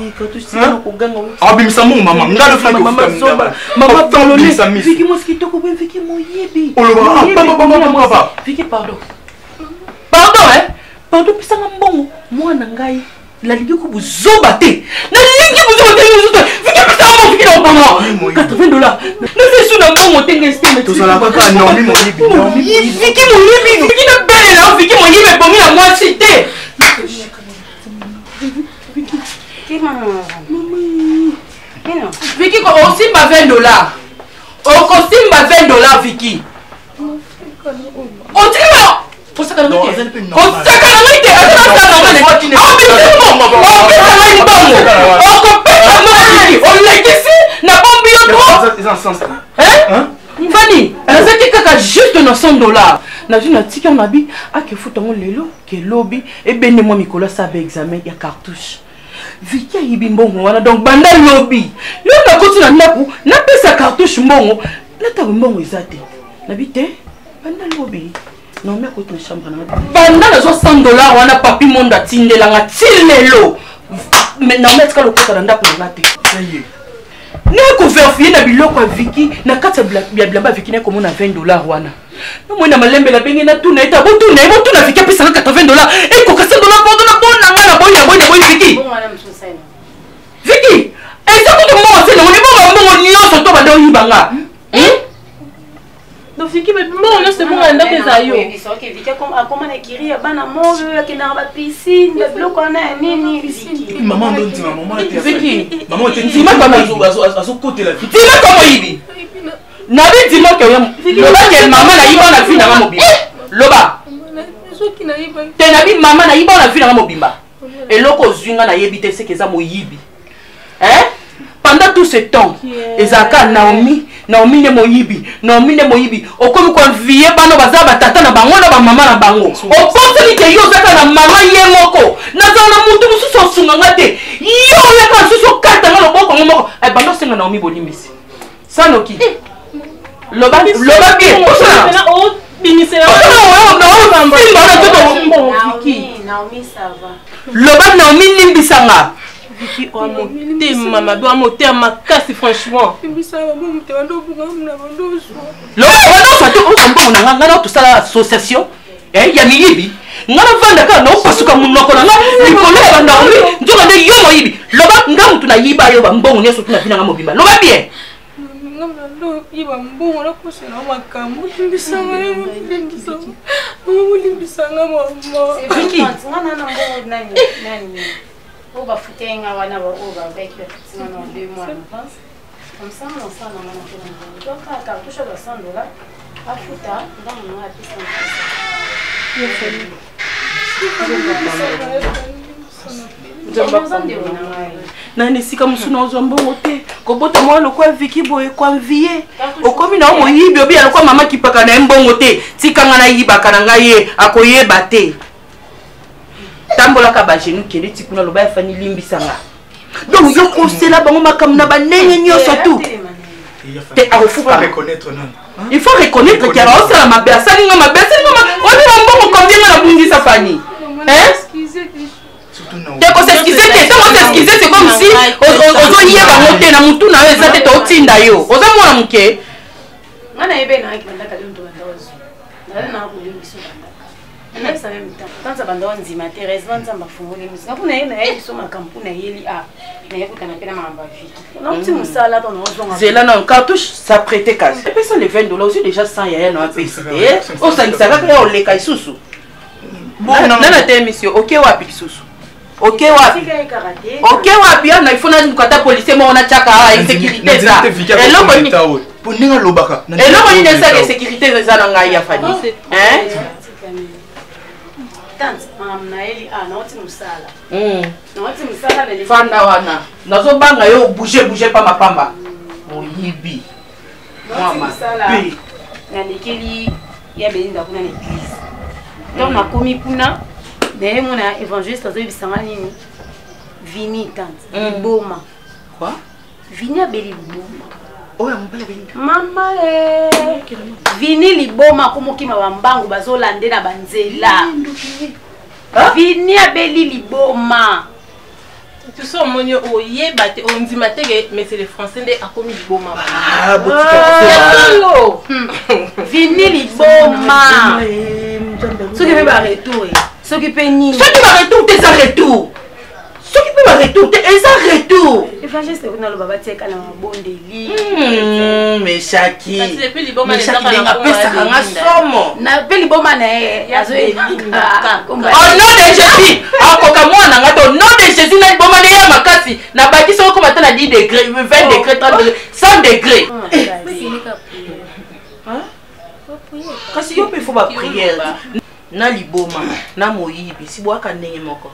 Ah bimisa mbongo maman, ngalo flank maman pardonne. Vicky mosquito ko Vicky moyibi. Oh le papa. Vicky pardon. Pardon hein? Pardon pisanga mbongo mwana ngai la ligue ko buzoba te. Na ligue buzoba te. Vicky pisanga Viki na mbongo. 80 dollars. Nase sou na mbongo tenga estime. Tozala kaka Naomi moyibi. Viki moyibi. Viki na belle na Viki moyibi bongi na moi cité. Viki ko osimba 20 dollars. Okosimba 20 dollars Viki. Otima. Osaka na mite. Osaka na mite. Osaka na mite. Okopesa mali. Olekisi na bombi yoto. Hein? Fanny, nazaki kaka juste na 100 dollars. Nazi na tika mabi ake futango lelo ke lobi e bene mo mikola sa ba examen ya cartouche. Viki yibi mbongo wana donc banda lobi. Yo na koti na ndaku na pesa cartouche mbongo. Lata mbongo ezate. Nabite banda lobi. Non mais écoute na chambre na. Banda na 100 dollars wana papi monde atindela nga tilelo. Mais na mettre ka lokota na ndaku na ngate. Nako vérifier na biloko ya Viki na kati ya blamba Viki na komona 20 dollars wana. Na mwana malembe la bengi na tuna eta botuna Viki pesa 80 dollars et ko 100 dollars pour na bona ngana boya Viki. Viki, eza ko mo se na mo nyonso to banda oyibanga. Donc Viki mais moi on se monga ndako ezayo. OK Viki akoma na kiri ya bana moyo akina ba piscine ba bloko na nini Viki. Maman ndonti maman te. Viki, maman te ndima kama azo côté la vie. Ndima kama hivi. Na bi ndima ke loba ke mama na yiba na fina ngamo bimba. Loba. Soki na yiba. Te na bi mama na yiba na fina ngamo bimba. Eloko zwinga na yebite se ke za moyibi. Hein? Pendant tout ce temps, ezaka Naomi ne moyibi. Okomi kwa vie bano bazaba tata na bango na ba mama na bango. Oponse ni ke yo zaka na mama ye moko. Na zana mutu mususu osunga ngate. Yo ya ka susu kata ngalo boko ngomoko. Ai bando senga Naomi bolimbisi. Sanoki. Loba bien. Na o binisela. Naomi ça va. Loba Naomi limbisanga. Viki o amote mama do amote makasi franchement. Limbisanga mo mute wando bunga mna bandoso. Loba fato o mbona ngana to sala association ya miyibi. Ngana vanda ka no pasuka munoko na likolo ya Naomi njonga nde yo moyibi. Loba ngamu tuna yiba yo ba mbongo nyeso tuna vina ngamo bimba. Loba bien. Ngamando iba mbongo na kusela makambo limbisanga mama. Viki ngana na mbongo nani. On va foutre un awana avec le 2 mois je pense. Comme ça on s'en a maintenant. Donc à cartouche à 100 dollars à foutre dans mon nani sika musuna ozombo te kobota mwana kwa Viki boye kwa vie okomi na moyibi obi alikuwa mama kipaka na mbongo te tikanga na yiba kana ngaye akoyeba te tambola ka ba genu kele tikuna loba fani limbisanga donc yo kosela bango makamna ba nenge nyoso tout te arofuka reconnaître non. Il faut reconnaître qu'il y a aussi la mabessa on est un bon combien na bundi sa fani c'est comme si ozo yeba mote na mutu na yo ezate to tinda yo ozo mona muke ngana yebe na akibanda ka ndo ndozo na kulimbiso banda ça même temps quand ça banda nzima heureusement nzamba fungoli musika kuna yena yeli soma kampuna yeli a na yekuta na pena mamba Viki na mti musala to no zonga zela na cartouche ça prêter casse et puis ça les 20 dollars aussi déjà 100 ya na pesi o ça ka o leka isusu nana te monsieur OK wapi isusu OK wapi na ifuna nkata policier mo na chaka sécurité ça eloko ni poninga lobaka eloko ni nesa sécurité za na ngai ya fani hein tante na eli na oti musala na oti musala le fanda wana nazo banga yo bouger pa mapamba moyibi mama pe na lekeli ya belinda kuna na église donc na komi kuna de mona évangéliste azo bisanga nini Vini tante liboma quoi Vini abeli liboma oya mbala belinda mama Vini liboma komokima bambangu bazolandela banzela Vini abeli liboma tu sors monyo oyeba te ondima te mais c'est les français nde akomi liboma ah botika Vini liboma soki pe ba retour soki pe nini soki ba retour te ça retour soki pe ba retour te eza retour va juste on a le baba tia kana mabondeli mais Shaki na peli boma na azo au nom de Jésus akoka mwana ngata au nom de Jésus na boma na ya makasi na baki soko mata na 10 degrés 20 degrés 30 degrés 100 degrés kasi yo pe faut ba prière na liboma na moyibi si boaka ndenge moko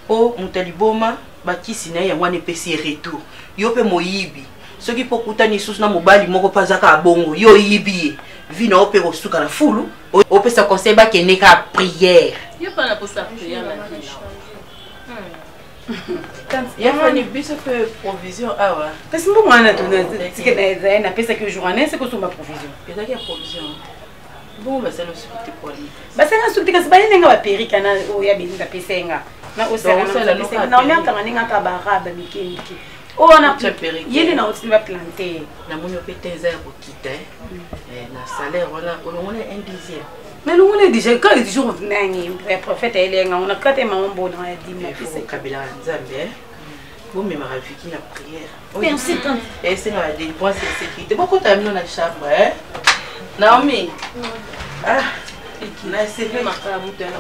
o mutaliboma bakisi na ya ngwane pesi retour yo pe moyibi soki po kutani susu na mobali moko pazaka abongo yo yibi vina ope kosuka na fulu opesa conseil ba kene ka prière yo pas na posa prière la ya fani biso pe provision awa parce que moi na tona c'est na pesa que journée c'est que sur ma provision pesa que provision bon ba ça no sukite pour lui ba ça no sukite kasi ba nenga ba perika na o ya belinga pesenga na o sala na o nyaka nganinga ka baraba mikiki o na yeli na otsi ba planter na monyo peteza ya kokita na salaire wala on est un dixième mais nous on est déjà quand les jours nani prophète elenga on a kate mambo na ya dima pesa kabila nzambe bon mais ma rafiki na prière merci tant et c'est na des points de sécurité beaucoup t'amène dans la chambre Naomi na essayé makala mutu yana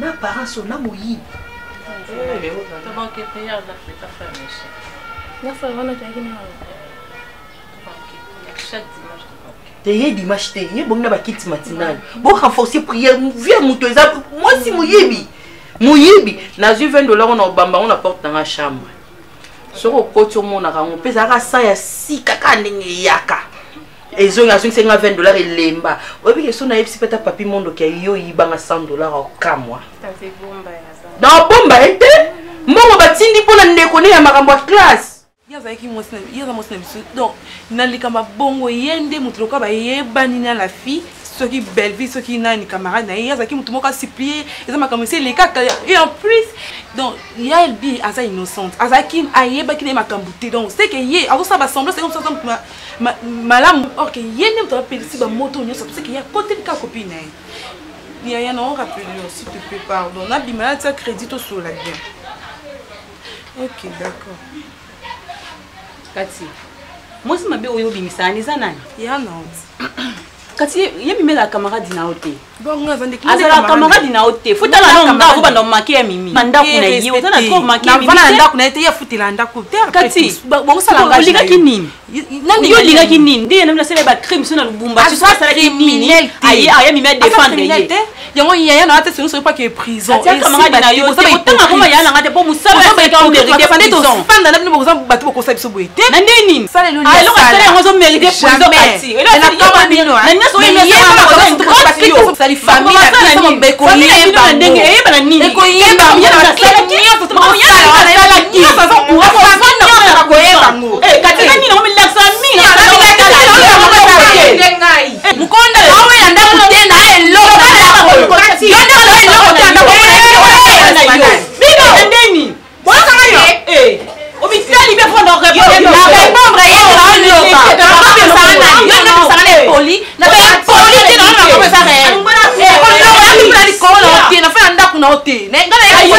na parents na moyibi T'es dimanche, t'es bon na bakiti matinale. Bon renforcer prière, viens mutu eza moi si moyibi. Moyibi, na $20 on a bamba on apporte dans la chambre. Soko koti omona rango pesa ka sa ya sika ka ndenge yaka. Ezo nga $20 elemba. Obi ke so na yepsi peta papi mondo ke yo yibanga $100 au kamwa. Tante bomba ya ça. Na bomba ete mbongo batindi pona ndeko ne ya makambo ya classe. Yazaki mosna biso donc nalikamba bongo yende mutu loka ba yebani na la fille soki belle vie soki nani camarade na yazaki mutu moko supplier eza makambo c'est les cas et en plus donc ya elbi asa innocente azaki ayebaki na makambo te donc c'est que ye azo sa ba semblant c'est comme ça malam or que yende mutu appelle si ba moto nyonso c'est que ya côté ka copine ya non rappelle s'il te plaît pardon na bimala ta crédit au sur la bien. OK, d'accord. Kati moi si mabe oyo bimisani za nani ya non kati ye mimela camarade na ote bon nga vande azala camarade na ote futa la nonga ko bando makia mimi mandaku na yiwo tana trop makia mimi na ndaku na ete ya futila ndaku terre kati bon sala ngage liga kinini nani yo liga kinini ndiye namna sele ba crime sona lubumba tu sala kinini aye mimi défendre ye yango yaya na ate sino pas que prison et camarade na yo c'est autant comme yana ngate po musala c'est quand mériter prison panda na bino boza batu ko sabiso boete na nini sala lo alors sala ngozo mériter prison kati et là kama bino na nyaso yeme ça li famille na biso mbeko yemba ndenge yeba na nini eko yemba yana na sala kiyo to mo yana sala kiyo sasa kuwa fana ko yemba ngo kati nini na mila sa mimi mukonda awe anda kutenda eloko kati yanda na eloko tanda ko bino ndeni bona kama yo obitali be fondo répondre na répondre yendo na poli na poli ti na ko sa re na fa ndaku na hote na ngala yo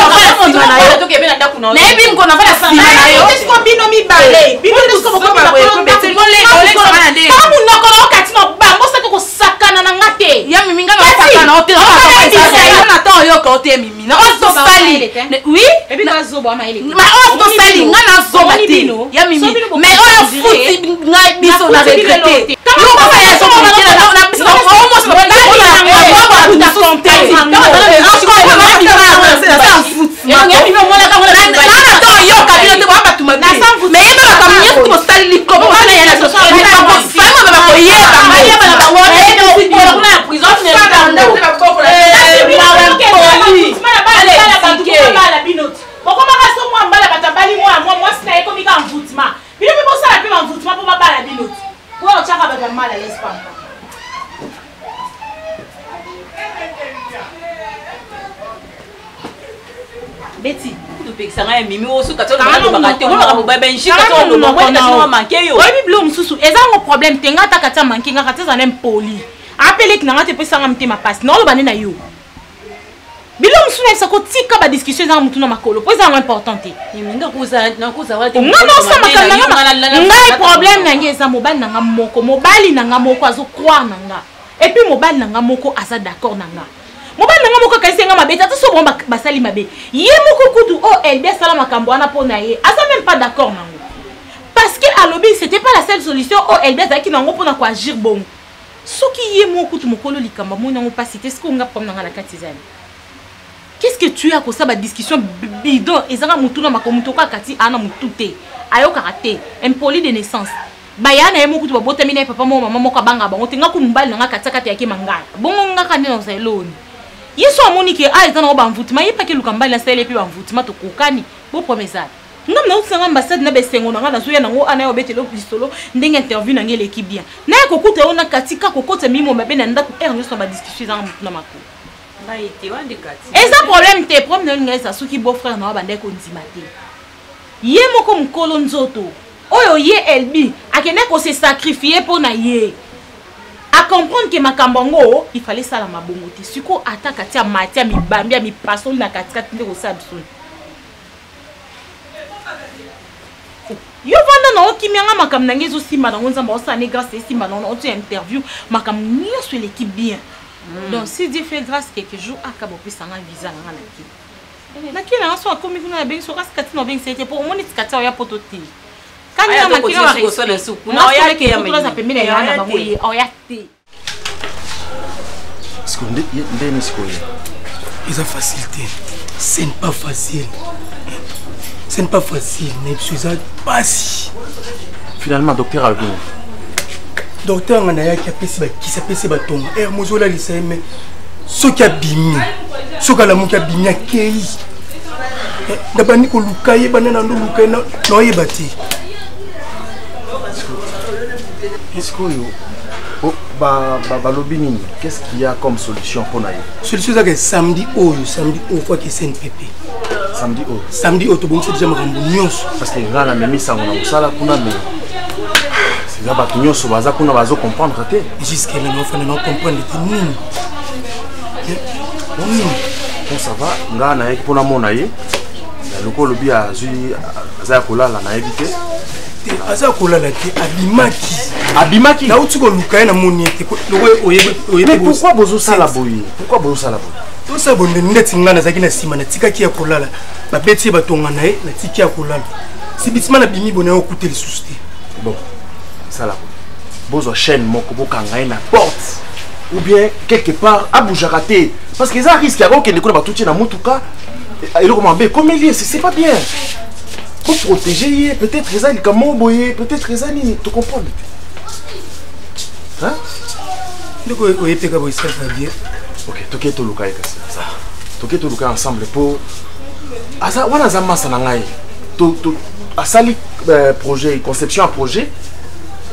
na yo to ke be na ndaku na hote na bi mko na fa sima na yo siko bino mi bale bino siko ko ba ko bete ngole ngole na de kamu noko na okati no ba mo sa ko sakana na ngate ya mimi ngala sakana hote na to yo ko hote mimi na o so sali oui e bi na zo ba ma ile ma o so sali ngana zo ba te ya mimi mais o yo futi ngai biso na regrete kamu ko fa ya so mo na almost Moi, on tient à mal à l'aise. Betty, tu peux que ça ait mimi au sous 14 ans, on va rater, on va mourir ben chic, on va manquer yo. Oui, blum susu, et ça un problème, tenga ta kata manquer, nga kata ça n'aime poli. Appelez que n'anga te peut ça ramter ma passe. Non, le bané na yo. Bilom susu na sako tika ba discussion za mutu na makolo, po ça important te. Minga kuza na kuza wa te. Non, ça makala nga problème na ngeza mobali na nga moko, mobali na nga moko azo croire na nga. Et puis mobali na nga moko asa d'accord na nga. Mobali na nga moko kasi nga mabeta to so bon basali mabe. Ye moko kutu o LB sala makambo ana po na ye. Asa même pas d'accord na nga. Parce que à lobby c'était pas la seule solution o LB za ki na ngo po na ko agir bon. Soki ye moko kutu mokolo likamba mo na ngo pas citer ce qu'on nga pom na nga la katizani. Qu'est-ce que tu as comme ça ba discussion bidon ezanga mutu na makomuto ka kati ana mutu te. Ayo karaté, impoli de naissance. Bayana ye moko tu ba botami na papa mo mama moko banga bango tinga ku mbali na nga kataka te yake mangala. Bongo nga kande na zeloni. Yeso amoni ke a ezana ba mvutima ye pa ke lukambali na sele pe ba mvutima to kokani bo promesa. Ngam na usanga ambassade na besengo na nga na zoya nango ana yo betelo lisolo ndenge interview na ngele ki bien. Na ko kuta ona katika kokota mimo mabe na ndako ernest ba discussion za mutu na mako. Eza problème te problème na ngesa suki beau frère na bande ko ndima te. Ye moko mkolo nzoto. Oyo ye elbi akene ko se sacrifier pour na ye. À comprendre que makambongo il fallait ça la mabongo te. Siko ataka tia matia mi bambia mi paso na katika tinde ko sabso. Yo vanda na okimianga makam na ngezo simba na ngonza ba osane grâce simba na on interview makam niyo sur l'équipe bien. Donc si Dieu fait grâce quelques jours akabo pisa nga visa nga na ki. Na ki na so akomi kuna na benso kasi katina benso c'était pour moni tikata ya pototi. Quand il y a un qui va rester le soupe, non, il y a qui a mis. Parce que ils ont facilité. Ce n'est pas facile. Ce n'est pas facile, mais je suis pas si. Finalement, docteur Algo. Docteur Anaya qui s'appelle Sebaton. Et Mozola Lissem, ce qui a bimé, ce qui a la mouka bimé, qui est. D'abord, Nico Lukaye, Banana Lukaye, non, il est bâti. Qu'est-ce qu'il y a comme solution pour nous? Solution c'est samedi fois que c'est NPP. Samedi au tout bon c'est déjà marambou parce que là la même ça on a ça kuna mais c'est là ba tunyo so baza kuna bazo comprendre te jusqu'à là on fait non comprendre bon ça va ngana yaki pona mona ye le ko lobi azui za kolala na éviter aza kolala te abimaki na utuko lukaye na moniete mais pourquoi bozo sala boyi tout ça bonde ndeti ngana zaki na sima na tika ki ya kolala ba beti ba tonga na ye na tika ya kolala si bitima na bimi bona okuté le souci bon sala bozo chaîne moko bokanga na porte ou bien quelque part à boujakate parce que ça risque ya ko ndeko na batuti na mutuka et le comment comme il c'est pas bien. Pour protéger, peut-être les gens comment boyer, peut-être les amis, tu comprends? Hein? Donc oui, peut-être que ça va bien. Ok, toquez tout le cas ça. Toquez tout le cas ensemble pour. Asa, wana zama sanangai. To asali projet, conception à projet.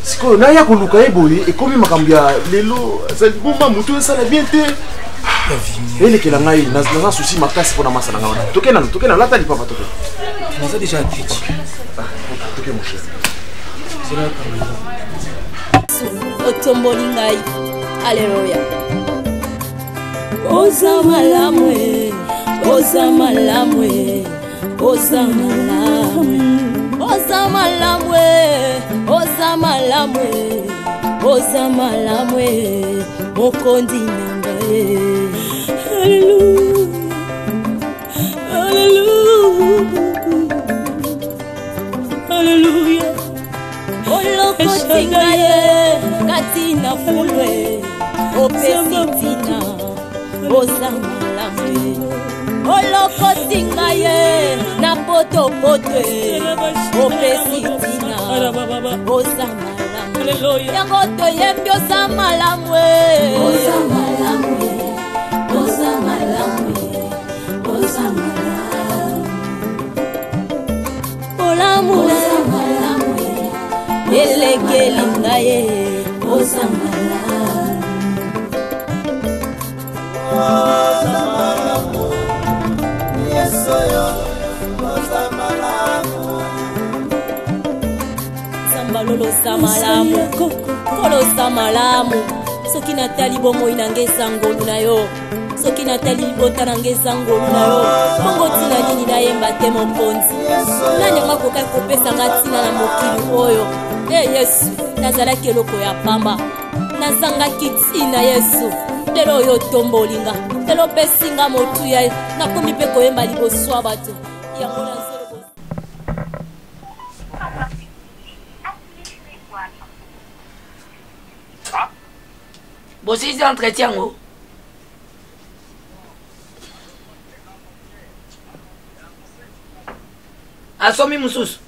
C'est que na ya ko lukaye boyer et comme makambia lelo, ça bon mamuto ça la bien te. Et les kelangai na souci makasi pour na masana ngana. Toquez na la tali papa toquez. On a déjà dit. Ok, mon cher. C'est là comme Otombolingai. Alléluia. Oza malamwe, oza malamwe, oza malamwe, oza malamwe, oza malamwe, oza malamwe, mokondi nangae. Alléluia. Alléluia. Olokotingaye katina fulwe opesitina ozamalamwe olokotingaye na potopotwe opesitina ozamalamwe yango toyembi ozamalamwe ozamalamwe ozamalamwe ozamalamwe olamu elekeli ngaye ozamala ozamala yeso yo kolosa malamu kolosa malamu soki natali bomoi na ngeza ngolu na yo soki natali libota na ngeza ngolu na yo bongo tina nini nayemba te mokonzi nani makoka kopesanga ntina na mokili oyo yesu nazalaki eloko ya pamba nazangaki ntina yesu lelo oyo tombolinga lelo pesinga motuya nakomi mpe koyemba liboso ya bato yango na bosilisi entretien ngo asomi mosusu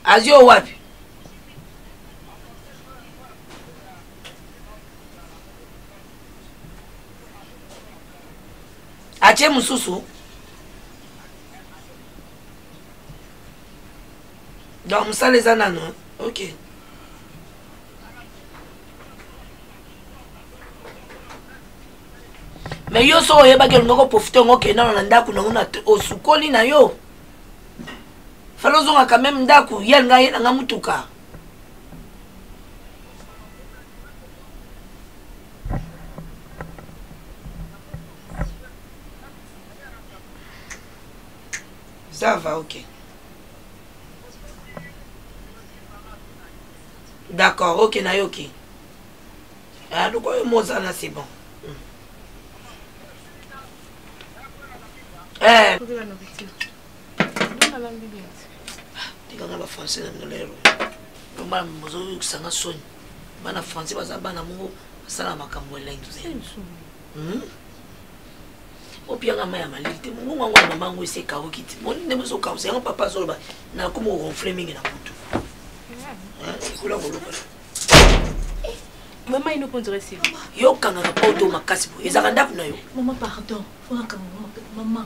azwi o wapi atie mosusu donc mosala eza nano ok mais yo so oyebaki olinga koprofite yango okendana na ndako nango na osukoli na yo fala ozongaka meme ndako ye alinga yenanga mutuka ça va ok d'accord ok nayoki donc oyo mozala c'est bon tikanga bafrançais na lelo bana mozoyokisanga soni bana français baza bana mongo basala makambo elengi opianga ma ya malili te mongo wango ya mamango esekauki ti nde bozokausa yango papa azoloba nakoma oronfle mingi na mutu ekula koloba Maman, il nous conduirait si vite. Yo, quand on a pas de ma casse, ils ont un yo. Maman, pardon. Faut que maman.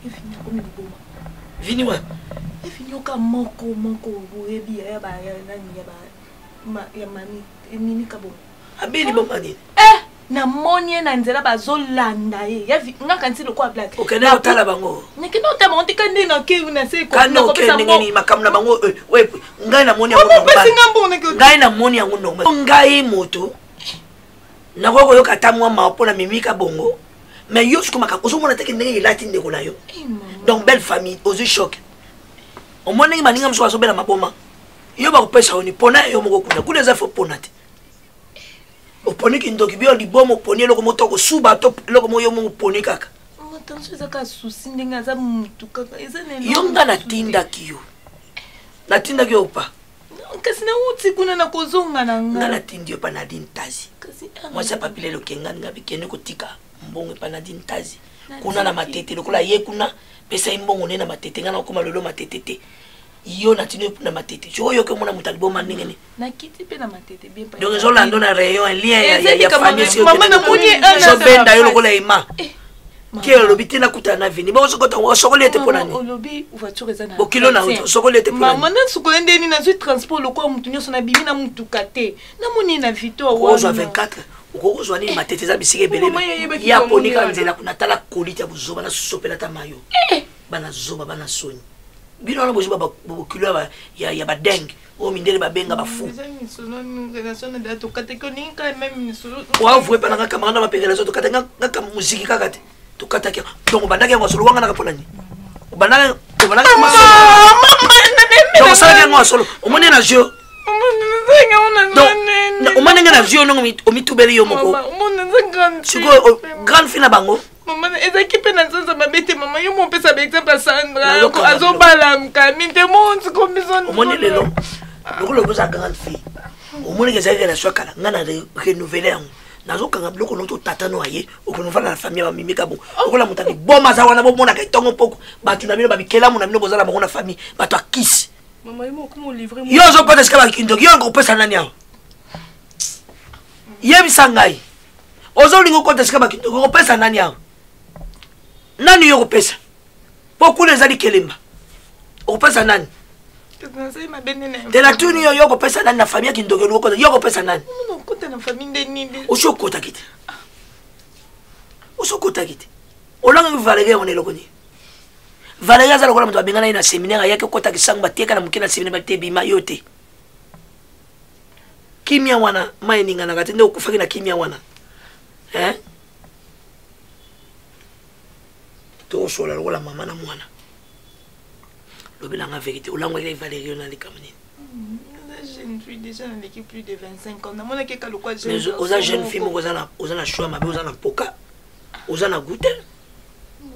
C'est fini comme il est beau. Vini, ouais. C'est fini au cas manco, et bien, ya mami, et nini kabo. Abeli, bon, mani. Na monye na nzela bazolanda ye ya nga kanti lokwa black okena otala bango nikino te monti kandi na ke na se ko na ko pesa ngeni makamna bango we ngai na moni yango ngai na moni yango no ngai moto na ko yo katamwa mapo na mimika bongo mais yo siko makako so mona teke ndenge ilati ndeko na yo donc belle famille aux choc o mona ngi maninga mso asobela maboma yo ba ko pesa oni pona yo moko kuna za fo pona te oponi kindoki bio libomo oponi loko motoko suba to loko moyo mo oponi kaka matanso ezaka susi ndenga za mutu kaka ezane yonga na tinda kiyo pa kasi na uti kuna na kozonga na nga na tindio pa na dintazi kasi moi ça papile lo kenga nga bikene kotika mbongo pa na dintazi kuna na matete lokola ye kuna pesa imbongo ne na matete nga na koma lolo matete te yo na tino na matete jo yo ke mona mutalibo maningene na kiti pe na matete bien pas donc zo lando na rayon lien ya famille si maman na moni zo benda yo lokola ima ke lobiti na kutana vini bo so kota sokolete ponani olobi voiture ezana bokilo na sokolete ponani maman na sokolende ni na zui transport lokwa mutu nyoso na bimi na mutu kate na moni na vito wa 24 ukozwa ni matete za bisike bele ya ponika nzela kuna tala kolita buzoba na sopela ta mayo bana zoba bana soni bino na boziba bokilo ya badeng o mindele babenga bafu wa vwe pa na kamera na mapengela zo tokata ngaka muziki kaka te tokata ke donc bandaki yango solo wanga na kapolani bandaki donc ça vient moi solo o moni na jeu donc o moni na jeu no o mitubeli yo moko siko grande fille na bango maman ezaki pe na nzanza mabete maman yo mon pesa exemple à Sandra azobala mkami te monzi kombizon omoni lelo lokolo boza grande fille omoni ke zaki na swakala ngana renouveler yango nazokanga biloko noto tata no aye okonofala na famille ba mimika bon okola mutani boma za wana bomona ka tongo poko batu na bino babikela mu na bino bozala bango na famille batu akisi maman yo ko mo livrer yo zo pata skala kindo yo ngo pesa nani yao yebisa ngai ozo lingo kota skala kindo ngo pesa nani yao nani yo kopesa pokule ezali kelemba okopesa nani tela tuni yo kopesa nani na famille kindokelo okota yo kopesa nani non kota na famille ndeni oshokota kiti osokota kite olanga Valérie on est lokoni Valérie azala kola mtu abengana ina séminaire yake kota kisanga bateka na mukina séminaire bate bima yote kimia wana mining na katende okufaki na kimia wana to sola lola mama na mwana lobela nga vérité olangwa ile Valérie on a les kamni jeune fille déjà dans l'équipe plus de 25 ans. Namona ke kalukwa jeune. Mais aux jeunes filles ozana choix mabe ozana poka. Ozana goûter.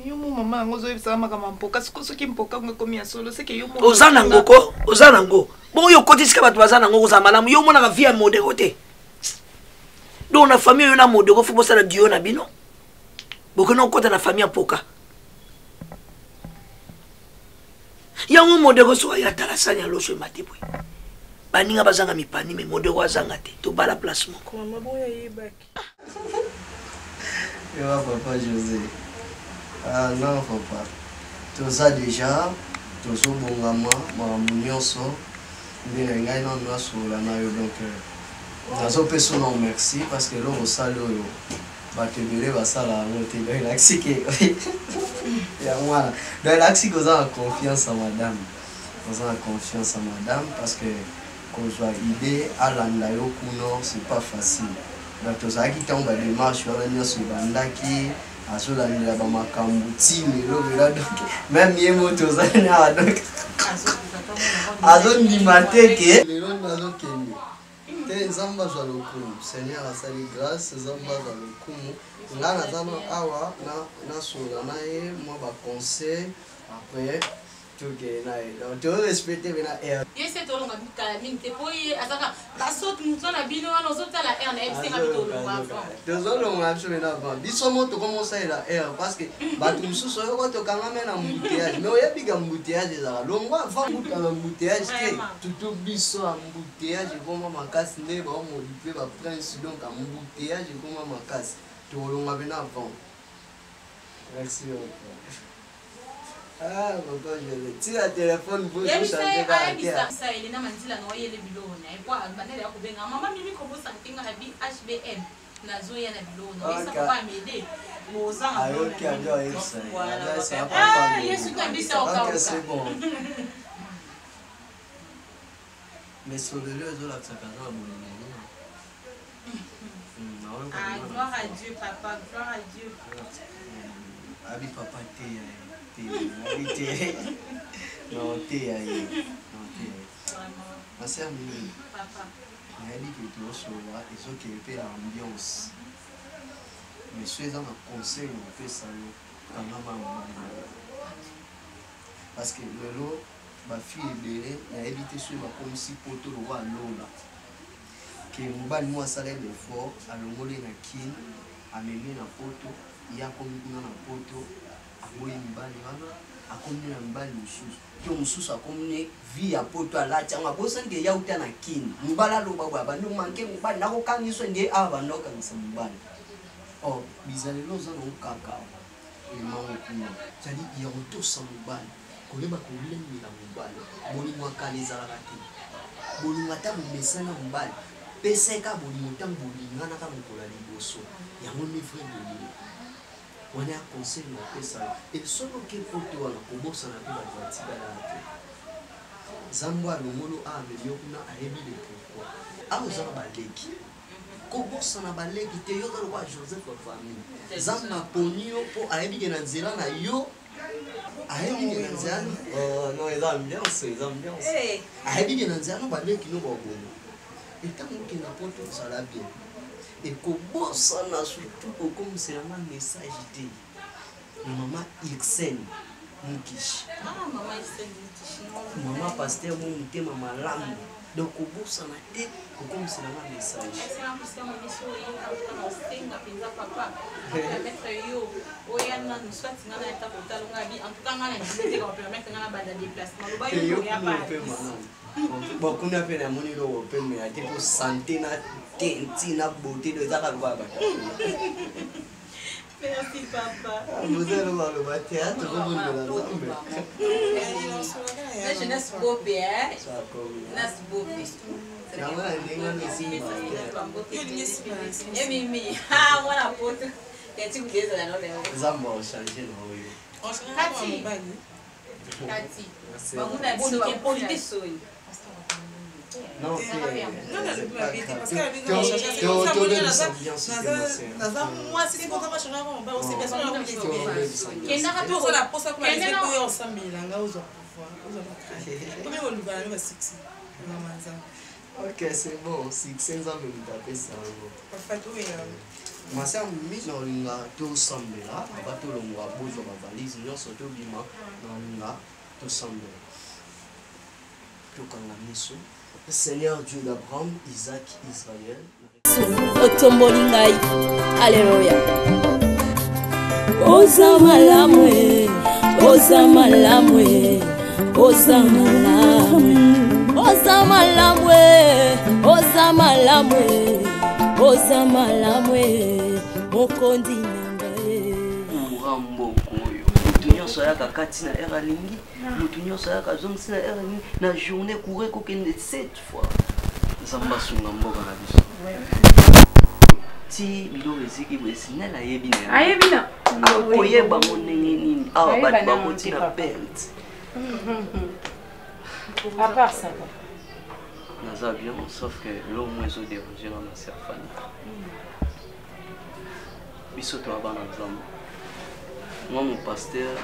Yo mo mama ngozo yebisa maka mampoka soki mpoka ngokomi ya solo c'est que yo mo. Ozana ngoko, ozana ngo. Bon yo kotisika batu bazana ngo za malamu yo mona ka vie mode côté. Donc na famille yo na mode ko faut ça dio na bino. Boko na kota na famille poka. Ya ngo mode ko so ya talasanya loso matipwe. Baninga bazanga mipani mais mode ko azanga te to bala place moko. Mama boya yebaki. Yo papa José. Ah non papa. Tout ça déjà, tout ça bongama, ma nyonso. Ndina ngai non na so la na yo donc nazo peso non merci parce que lo salo yo. Ba te bele ba sala ngote do laxi ke. Ya moi. Do laxi ko za confiance à madame. Ko za confiance à madame parce que qu'on soit idée à l'andayo kuno c'est pas facile. Donc tout ça qui tombe des marches sur la sur bandaki à sur la nuit là-bas makambuti mais là donc même yemo tout ça na donc azon di mateke le long nazo kende te zamba za lokumu Seigneur a sali grâce zamba za lokumu ngana zama awa na sola na e moi ba conseil après que na to respecter bena air yese to longa bikala mingi te poye asaka basot mutona bino wana ozota la air na ebise ngabito longa to zolo nga absolument ba biso moto commence la air parce que batu mususu yo ko kanga mena mbouteillage mais oyebiga mbouteillage za longwa avant buta na mbouteillage te tuto biso mbouteillage koma makasi ne ba modifier ba prince donc mbouteillage koma makasi to longa bena avant merci. Ah, papa, je tire le téléphone pour chanter la terre. Ça, il est dans la noyée les bilons. Et puis, il y a maman Mimi comme ça, il y a HBM. Nazo ya na bilon. Ça va m'aider. Ah, ok, voilà. Ah, Yesu kabisa okaoka. C'est bon. Mais sur le lieu de la Tsakana, Ah, gloire à Dieu, papa, gloire à Dieu. Abi papa te non te aïe non te ma sœur Mimi papa elle dit que tu es et ce qui est l'ambiance mais ceux dans le conseil on fait ça quand maman parce que le lot ma fille est belle elle a évité sur ma comme si poto le roi lola que mbali moi ça l'aide fort à l'ongolé na kin à mener na poto il y a comme na poto oui mbali wana akomi na mbali mususu to mususu akomi vie ya poto alacha ngabosa nge ya utana kini mbala lo baba bandu manke mbali nako kangiso nge aba ndoka mbali oh bizale lo za no kaka ni mawo kuma jadi ya utosa mbali koleba kolemi na mbali boli mwakaliza la kati boli ngata mesana mbali peseka boli mutambo lingana kama kola liboso ya moni frère boli on a conseil na pesa et solo ke poto wana kobosa na pe ba tiba la te zambwa lomolo a melio kuna ayebi le pourquoi a ozana ba leki kobosa na ba leki te yo ko wa Joseph wa famille zamba ponio po ayebi ke na nzela na yo ayebi ke na nzela oh non les ambiance ayebi ke na nzela ba leki no ba bono et tant que na poto ça la bien et comment ça n'a surtout comme c'est un message de maman Ixen Mukish. Maman Ixen Mukish. Maman pasteur Mouté maman Lam. Donc comment ça n'a été comme c'est un message. C'est un peu ça mon mission et on s'enga pinza papa. Mettre yo oyana nous soit ngana eta kotalonga bi en tout cas ngana ndite ko permettre ngana bada déplacement. Lo ba yo ya pa. Bon, qu'on a fait la monnaie de l'Open, mais il y a des santé, na beauté de ça. Merci, papa. Vous allez voir le théâtre, vous allez voir la jeunesse beau, hein? Jeunesse beau. Et Mimi, ah, voilà, pote. nzambe ochange na oyo non ok, c'est bon. Succès, nous avons tapé ça. Ma sœur, nous avons tout semblé là. On va tout le monde bouger ma valise. Nous sommes tous bima. Nous avons tout semblé. Tout comme la mission. Seigneur Dieu d'Abraham, Isaac, Israël. Otombolingai. Alléluia. Oza malamwe. Oza malamwe. Oza malamwe. Oza malamwe, oza malamwe, oza malamwe, mokondi nangae. Murambo koyo. Mutu nyonso yaka kati na era lingi, mutu nyonso yaka zongisi na era lingi, na journée courir kokende 7 fois. Zamba sunga mboka na biso. Ti bilo eziki bwesinela yebina. Ayebina. Akoyeba monenge nini. Awa bat bakoti na belt. À part ça. Naza bien, sauf que l'homme est au déranger dans ma sœur Fanny. Bisoto abana nzambe. Moi mon pasteur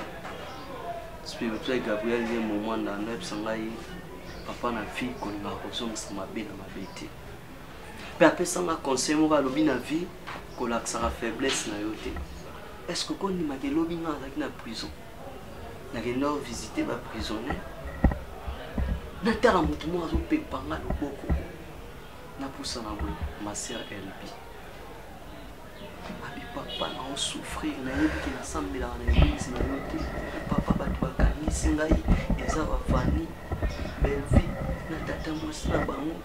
spirituel Gabriel est mon moment dans le sangai papa na fille qu'on a reçu ça m'a bien dans ma bête. Mais après ça m'a conseillé moi lobi na vie qu'on la faiblesse na yote. Est-ce que quand ni ma ke lobi na na prison. Na kenda visiter ma prisonnier. Natala mutu mo azopepa nga loboko na pusa na boye ma sœur LB abi papa na osouffrir na yebi ke nasambela na église na yote papa bato bakanisi ngai eza bafani belvi na tata mwasi na bango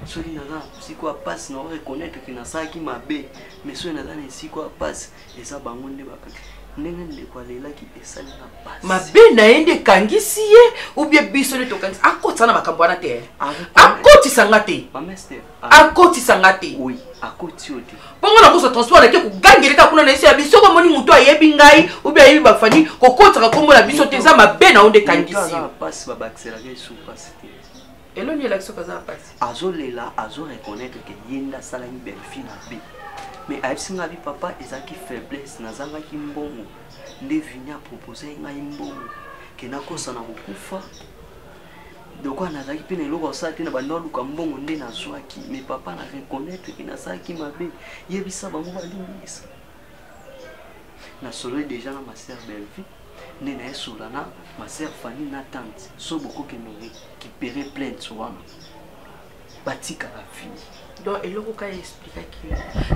soki naza siko apasi na oreconnaître ke nasalaki mabe mais soki naza na esiko apasi eza bango nde bakaki ndenge ndeko alelaki esali na pasi mabe na ye nde ekangisi ye ubie biso nde tokangisi akotisa na makambo wana te akotisanga te akotisanga te akoti yo te bongo na kosa transport ake kogangeleka kuna na esi ya biso komoni motu ayebi ngai ubie ayebi bafani kokotisaka kombo na biso te eza mabe na yo nde ekangisi yo pasi babakiselaka esu pasi te eloni elaki soki aza na pasi azolela azoreconnaître ke ye nde asalaki belfi na be mais ayebisinga bi papa ezalaki faiblesse nazangaki mbongo nde vini apropose ngai mbongo ke nakosa na kokufa dokwa nazalaki mpe na eloko osala te na bando aluka mbongo nde nazwaki mais papa na reconnaître ke nasalaki mabe yebisa bango balingisa nasoloi déjà na ma sœur belvi nde nayesola na ma sœur Fanny na tante so bokokende récupérer plainte wana batika la fille. Donc eloko ka expliquaki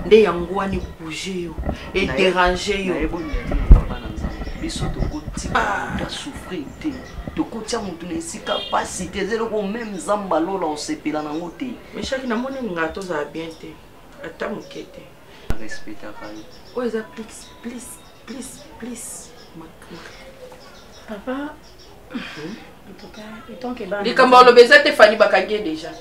nde yango wani bouger yo et déranger yo biso tokotika ta souffrir te tokotia mutu na esika pasi te zeloko même zamba lola osepela nango te mais chaque na moni nga tozala bien te ata moke te respectaka yo oyo eza please papa likambo aloba eza te Fanny bakangi déjà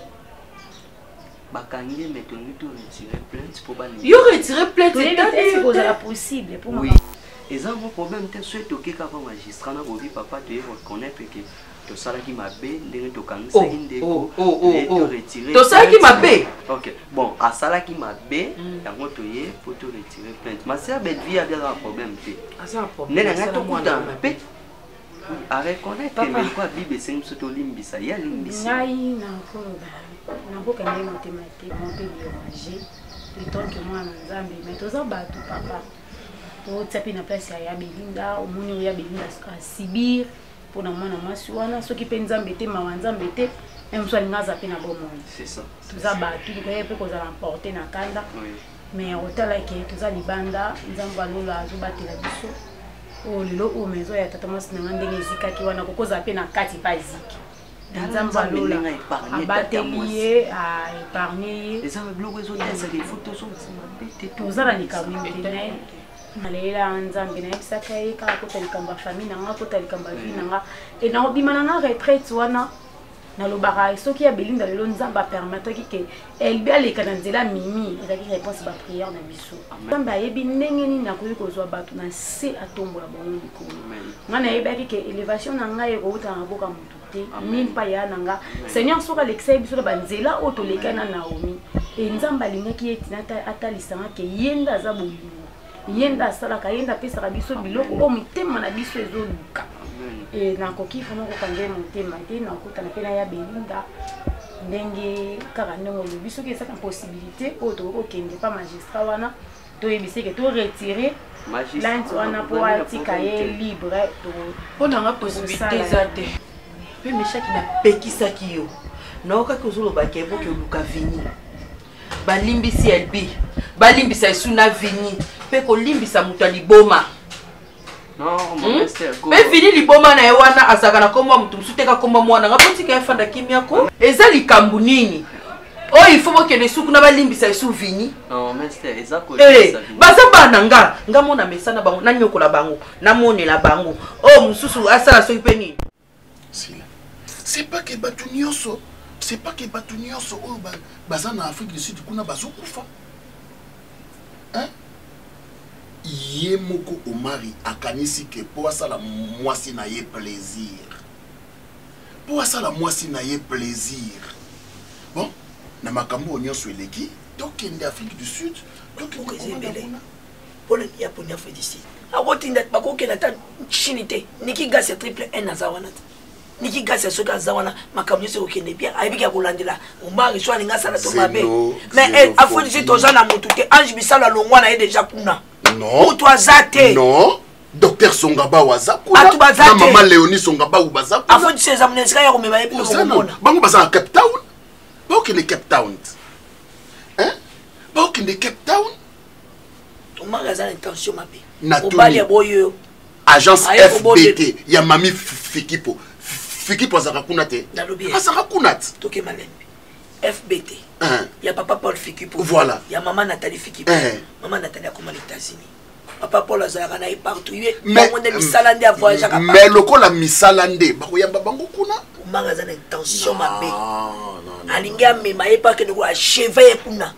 bakangi mais tongi to retirer plainte pour bani yo retirer plainte c'est possible pour moi. Et ça mon problème te souhaite OK ka magistrat na bobi papa te reconnaître que to salaki mabe ndenge to kanisa indeko to retirer to salaki mabe. OK bon a salaki mabe yango to ye pour te retirer plainte ma sœur Belvi a bien un problème te asa un problème nena ngato kuta pe a reconnaître mais quoi bible c'est une soto limbisa ya limbisa ngai na koloba na boka ndenge motema te monte déranger le temps que moi na nzambe mais toza bato papa to tsapi na place ya belinda omoni ya belinda sibir pour na mwana mwasi wana soki pe nzambe te mawa nzambe te même so alingaza pe na bomoi c'est ça toza bato koye pe kozala emporter na kanda mais otala ke toza libanda nzambe alola azobatela biso o lelo o mezo ya tata mwasi na ndenge ezikaki wana kokoza pe na kati pa ziki nzambe alola abateli ye a épargner les hommes bloqués aux des des photos sont bête toza na likambo internet nalela nzambe na yebisaka ye kaka kota likambo ya famille nanga kota likambo ya vie nanga e na obima nanga retraite wana nalobaka soki ya Belinda lelo nzambe apermetaki ke elbi aleka na nzela mimi ezalaki réponse baprière na biso nzambe ayebi ndenge nini nakoki kozwa bato na se atombola bango likolo nga nayebaki ke élévation na ngai ekouta na boka motu te mimpa ya na nga seigneur soki alekisa ye biso na banzela oyo toleka na Naomi e nzambe alingaki ye tina atalisanga ke ye nde aza bolingo ye nde asalaka ye nde apesaka biso biloko oyo motema na biso ezoluka e nakoki fana kokanga ye motema te nakotana mpe na ya Belinda ndenge kaka ndenge olobi soki ezaka possibilité oyo tokoki kokende pa magistrat wana toyebiseke toretire lante wana mpo atika ye libre mpo nanga possibilité eza te mpe meshaki napekisaki yo naokaki ozolobaki eboki oluka vini balimbisi elbi balimbisa esu na vini mpe kolimbisa moto ya liboma mpe vini liboma na ye wana azalaka na komba moto mosusu teka komba mwana nga potika efanda kimiako eza likambo nini oyo ifo bokende suku na balimbisa esu vini baza bana nga mona mesa na bango nanyokola bango namonela bango oyo mosusu asala soki mpe nini c'est pas que bato nyonso oyo baza na Afrique du Sud kuna bazokufa ye moko Omari akanisi ke po asala mwasi na ye plaisir bon na makambo nyonso eleki tokende Afrique du Sud tokende pole ya ponia fedisi akotinda bakokenda ta Chine te niki gas triple N azawana niki gas soka azawana makambo nyonso okende bien ayebiki akolandela Omari so alinga sala to mabe mais afodisi tozana motu te ange bisala longwa na ye déjà kuna non toi zate non docteur Songaba wazakuna na maman Léonie Songaba ubazakuna afo dise za mnesika ya komeba ye pilo komona bango baza Cape Town bakende Cape Town bakende Cape Town Omari aza na intention mabe obali ya boyo agence FBT ya mami Fikipo azaka kuna te azaka kuna te toke malembe FBT ya papa Paul Fikipo voilà ya maman Nathalie Fikipo maman Nathalie akoma les États-Unis papa Paul azalaka na partout ye monde misalande a voyage aka mais lokola misalande bakoyamba bango kuna Omari aza na intention mabe alingi amema ye pa kende ko acheve ye kuna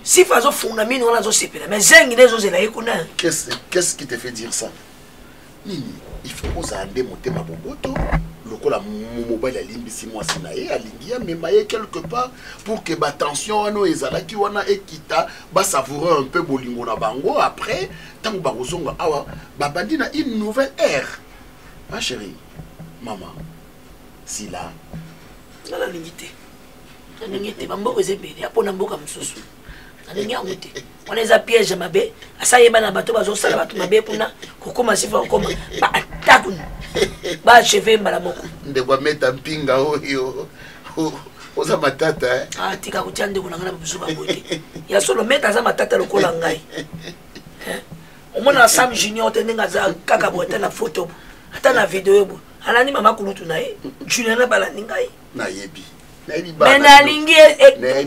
si fazo funda mini wana zo sepela mais zengi lezo zela ye kuna qu'est-ce qui te fait dire ça nini il faut ozande motema boboto lokola mobile alimbisi mwasi na ye alingi amema ye quelque part pour que tension wana ezalaki wana ekita basavourer un peu bolingo na bango après ntango bakozonga awa babandi na une nouvelle ère ma chérie maman sila nalingi te bamboko ezebele apona mboka mosusu nalingi yango te wana eza piège mabe asayeba na bato bazosala bato mabe mpona kokoma sifa kokoma baatakuna baacheve mbala moko ndeko ameta mpinga oyo oza matata tika kotia ndeko na ngai na babisu bango te ya solo meta aza matata lokola ngai omona Sam Junior te ndenge aza kaka boye ata na foto ata na video bo alandi mama kulutu na ye Julien na balandi ngai nayebi mais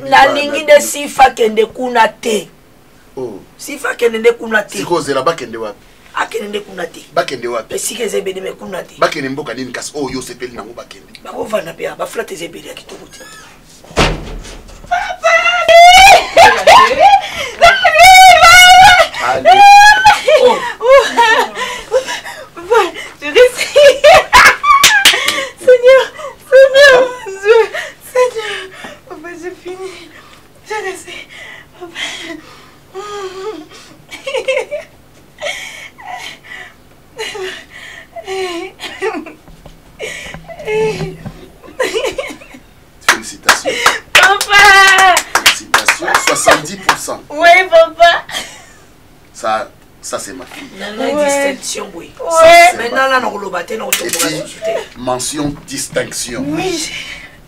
nalingi nde sifa kende kuna te sifa kende nde kuna te sikozela bakende wapi akende nde kuna te bakende wapi esika eza ebele me kuna te bakende mboka nini kasi oyo osepeli nango bakende bakovanda mpe baflate eza ebele ya kitoko te Seigneur, mon Dieu, Seigneur, papa, j'ai fini. J'ai resté, papa. Félicitations. Papa. Félicitations. 70%. Oui, papa. Ça c'est ma fille. Distinction, oui. Maintenant, là, mention distinction. Oui.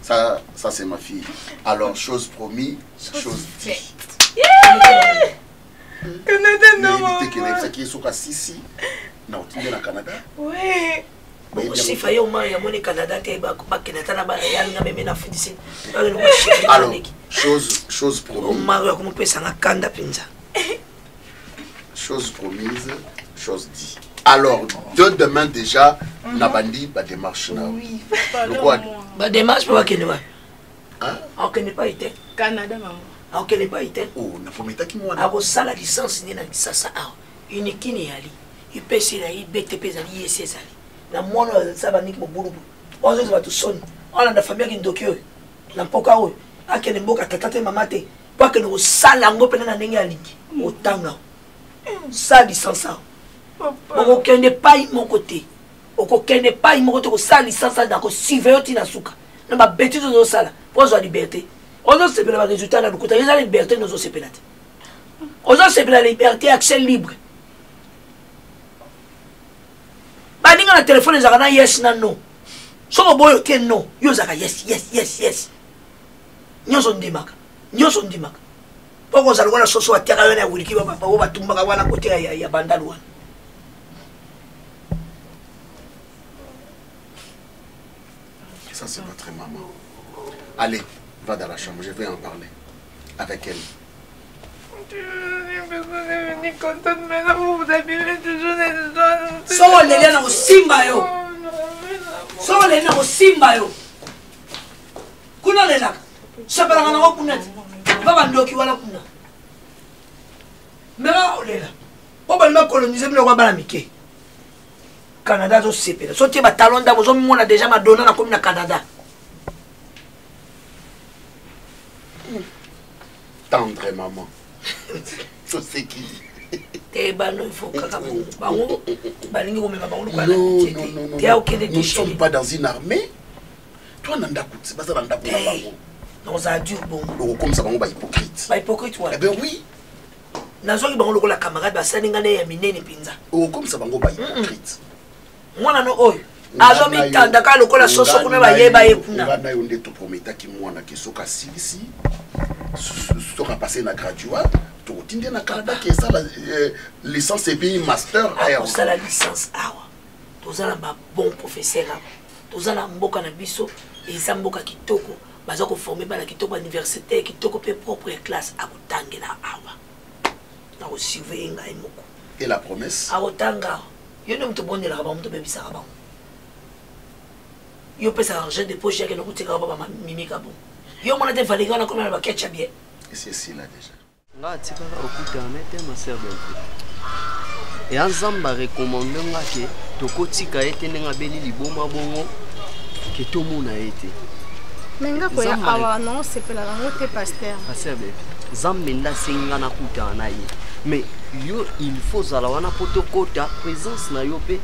Ça c'est ma fille. Alors, chose promise, chose dite. Canada, non, maman. Ça qui est sur la Sissi. Non, tu es au Canada? Oui. Si faye au moins, il y a mon Canada, tu es au Canada, alors, chose promise. Chose promise, chose dit. Alors, de demain déjà, na bandi ba démarche na. Oui, ba démarche pour que ne va. Hein? On connaît pas été. Canada maman. On connaît pas été. Oh, na pometa ki mwana. Ako sala licence ni na sasa a. Unikini yali. IPC na IBTP zali ISS ali. Na mwana ça ba niki mobulu. On se va tout son. On a la famille qui ndokyo. Na mpoka o. Akene mboka tatate mamate. Pas que nous sala ngo pena na ndenge alingi. Otanga. Ça licence a. On connaît pas mon côté. On connaît pas mon côté ko sala licence a dans surveiller tina suka. Na ba bêtise de sala. Pour la liberté. On a se la résultat na lukuta. La liberté nous se pelate. On a se la liberté accès libre. Baninga na téléphone ezaka yes na no. Soko boyo ke no. Yo zaka yes. Nyonso ndimaka. Poko za lwana soso ateka yona wuliki baba baba batumbaka wana kote ya bandalu wana. Ça c'est votre maman. Allez, va dans la chambre, je vais en parler avec elle. So lele na usimba yo. So lele na usimba yo. Kuna lela. Sapala ngana wakunati. Baba ndoki wala kuna. Mera olela. Baba lima coloniser mlo kwa bana mike. Canada zo sepela. So tie ba talonda bozo mona déjà madonna na komi na Canada. Tendre maman. Je sais qui. Non, nous ne sommes pas dans une armée. Toi, c'est pas ça dans ça dure bon. Comme ça, on va hypocrite. Pas hypocrite, ouais. Eh bien oui. Nazoki bango lokola camarade basani ngane ya minene pinza. Comme ça, on va hypocrite. Mwana no oyo. Azo mitanda ka lokola soso kuna ba yeba yekuna. Ngana yo ndeto prometa ki mwana ki soka silisi. Soka passer na graduat. Tu retiens na Canada qui est ça la licence et puis master. Ah, ça la licence awa. Toza na ba bon professeur awa. Toza na mboka na biso eza mboka kitoko. Baza ko former ba na kitoko université kitoko pe propre classe akutangela awa. Na ko surveiller ngai moko. Et la promesse? Awotanga. Yo no mto bondela ka ba mto bebisa ka ba. Yo pesa argent de poche yake no kutika ba mimika bon. Yo mona te valinga na komela ba ketcha bien. Et c'est ici là déjà. Nga tikaka okuta nete ma sœur Belve. Et ensemble recommande nga ke tokotika ete nga beli liboma bongo ke tomona ete. Menga ko ya awa non sepela la route pasteur. Pasteur Belve. Zambe nda singa na kuta na ye. Mais yo il faut zala wana potokota présence na yo pe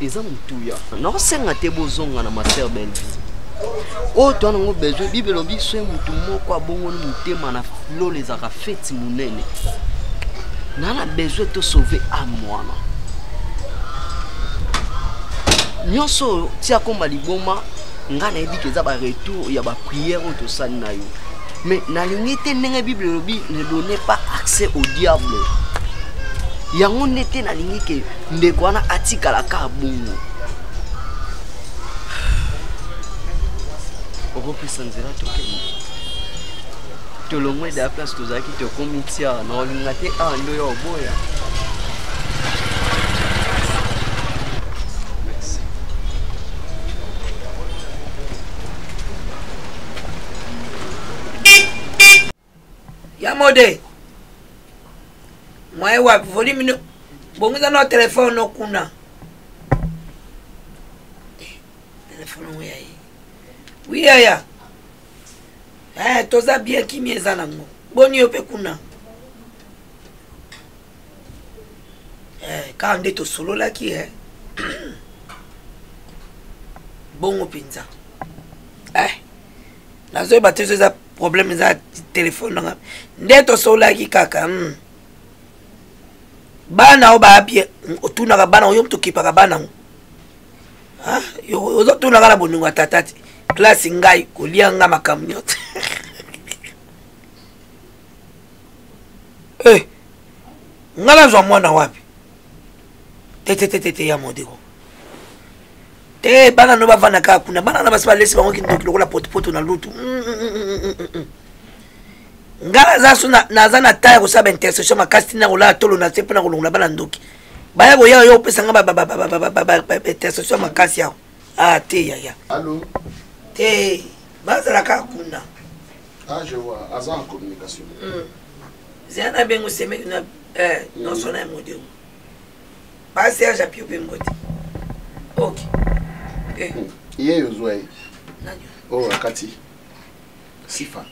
eza mutuya. Na senga te bozonga na ma sœur Belve. Oh, toi, on a besoin de Bible, on a mutu moko abongo mutema na flo les aka feti munene. Nana besoin de sauver à moi. Nyonso tia komba liboma ngana ebi ke za ba retour ya ba prière to sali na yo. Mais na lingete ndenge Bible lobi ne donnez pas accès au diable. Yango nete na lingike ndeko wana atikala ka bongo. Repris nzela tokeni tolongwe da place tozaki tokomitia na olinga te ando ya oboya. Ya mode mwae wa volume no bongiza no telephone no kuna telephone we ai. Oui, aya. Toza bien kimi eza nango. Boni yo pe kuna. Ka nde to solo la ki Bongo pinza. Nazo ba tezo za problème za téléphone nanga. Nde to solo la ki kaka. Bana o ba bien. Otuna ka bana yo mto kipa ka bana. Yo ozotuna ka la boninga tatati. Classe ngai kolianga makamnyote. Ngala zwa mwana wapi? Tete ya modeko. Bana no bavana ka kuna bana na basiba lesi bango kindoki lokola potopoto na lutu. Ngala za suna nazana taya ko saba intercession makasti na kola tolo na sepe na kolonga bana ndoki. baya boya yo pesanga test sur makasi yao ah te ya allô te bazala ka kuna ah je vois asa en communication zana bengo seme na non sona modelo basi ya japio pe ngoti OK iye yozwai oh akati sifa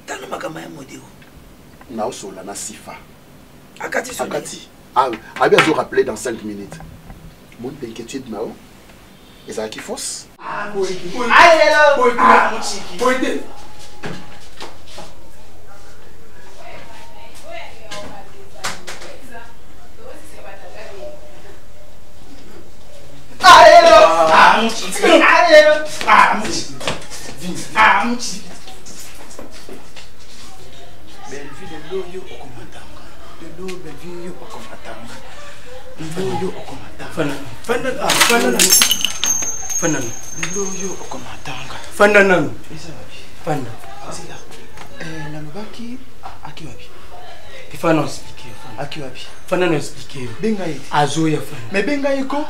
tano makama ya modelo na osola na sifa akati so akati ah bien je rappeler dans 5 minutes mon inquiétude nao eza qui fausse allez là boy allez là ah mon chichi allez là ah mon chichi ah mon chichi belle vie de l'eau okomatanga de l'eau belle vie okomatanga de l'eau okomatanga fana de l'eau okomatanga fana nanu fana sila nalobaki aki wapi ifana expliquer aki wapi fana no expliquer benga ye azoya fana mais benga ye ko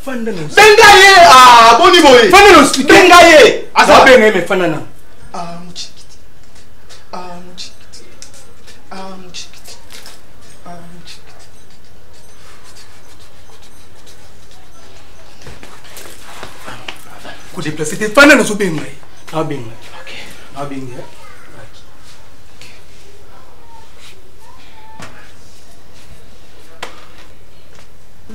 fana no benga ye ah boni boy fana no expliquer benga ye asa benga me fana na ah muchikiti ah muchikiti ah muchikiti ah muchikiti ko déplacer te fana no so benga ye ah benga OK ah benga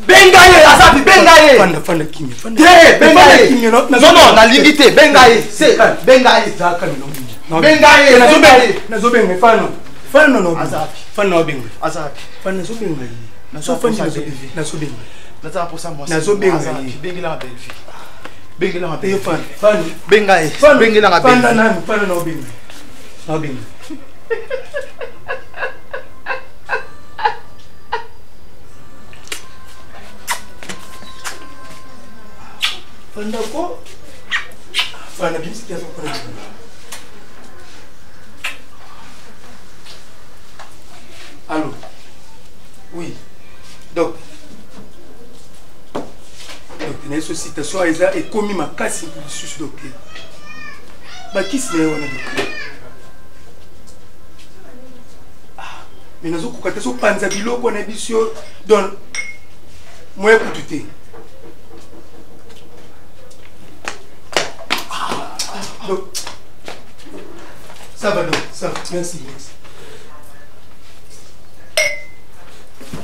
bengaye asapi bengaye fanda kimya fanda bengaye kimya non na limité bengaye c'est bengaye zaka no bengaye nazo bengaye fano no asapi fano bengaye asapi fano zo bengaye nazo fanda nazo bengaye naza pour ça moi nazo bengaye bengela ma belle fille bengela ma belle fano bengaye bengela ma belle fanda nani fano no bengaye no bengaye fanda ko fanda bimsi kiasi kwa nini allô oui donc na hizo situation aiza ekomi makasi lisusu docteur bakisi na wana docteur mais nazo kokata so panza biloko na bisio donc moi écoutez. Donc, ça va donc, ça va, merci.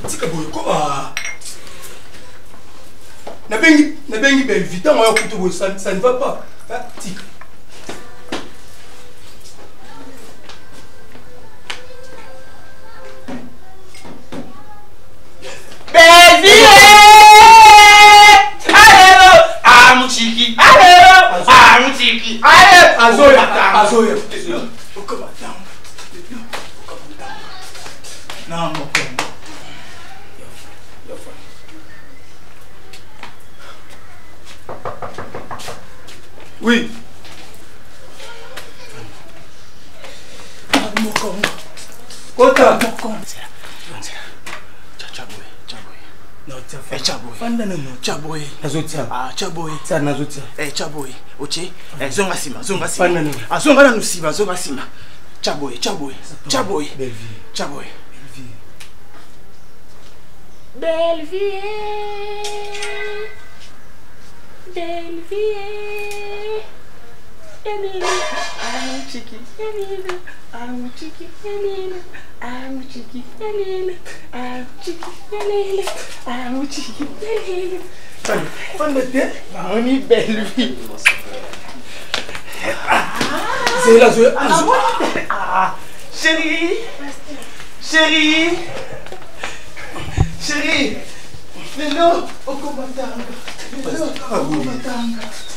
Tika boy ko na bengi belle vita moi kutu boy ça ne va pas. Tika. Belle vie. Chiki, allez, chiki, allez, azoya, non, oui. Kota. Chaboy. Fanda no chaboy. Nazotia. Ah chaboy. Sa nazotia. Chaboy. Oche. Zonga sima. Fanda no. Zonga na nusiba, zonga sima. Chaboy. Belle vie. Chaboy. Belle vie. Belle vie. Emile. I'm Chiki. Emile. I'm Chiki. Emile. I'm Chiki. Emile. I'm Chiki. Emile. I'm Chiki. Emile. Fanda te. On est belle vie. C'est là chérie. Lelo okomatanga.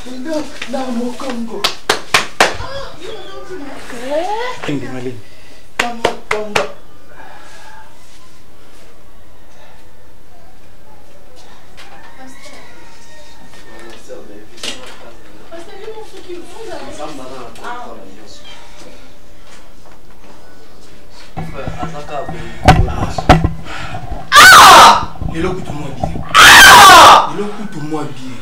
Lelo na mokongo. Ndi malini. Mokongo. lelo kutu-moi bien. Lelo kutu-moi bien.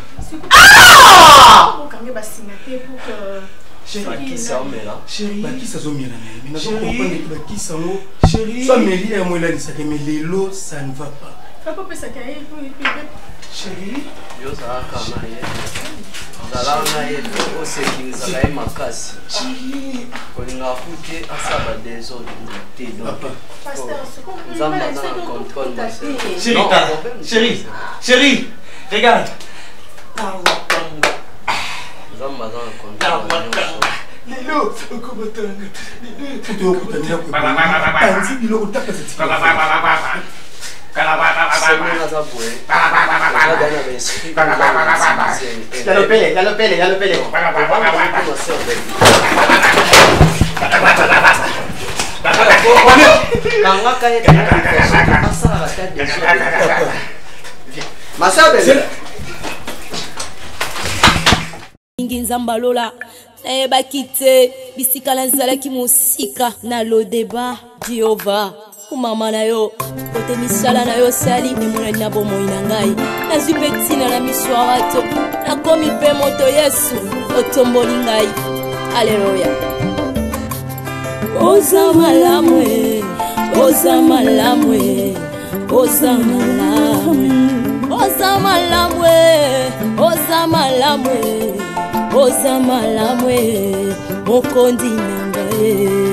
Chérie, bakisa azomela na ye. Mais nazo comprendre que bakisa ngo. Chérie, soit meli ya mwela lisaka mais lelo ça ne va pas. Papa pesa kaye pour Chérie, yo ça kana ye. Zala na ye o sekinza la makasi. Chérie, kolinga fuke asaba désordre te donc. Pasteur, ce qu'on peut Zamba dans le contrôle de Chérie, chérie, regarde. Zamba dans le contrôle. Lelo, okobatanga. Futo okutania kwa. Panzi biloko taka zetika. Galopele. Ingi nzamba lola nayebaki te bisika nazalaki mosika na lodeba Jehova kumama na yo kote misala na yo sali emonani na bomoi na ngai nazwi mpe ntina na miso ya bato nakomi mpe moto Yesu otomboli ngai aleluya. Oza malamu oza malamu oza malamu oza malamu oza malamu oza malamu mokondi na ngai.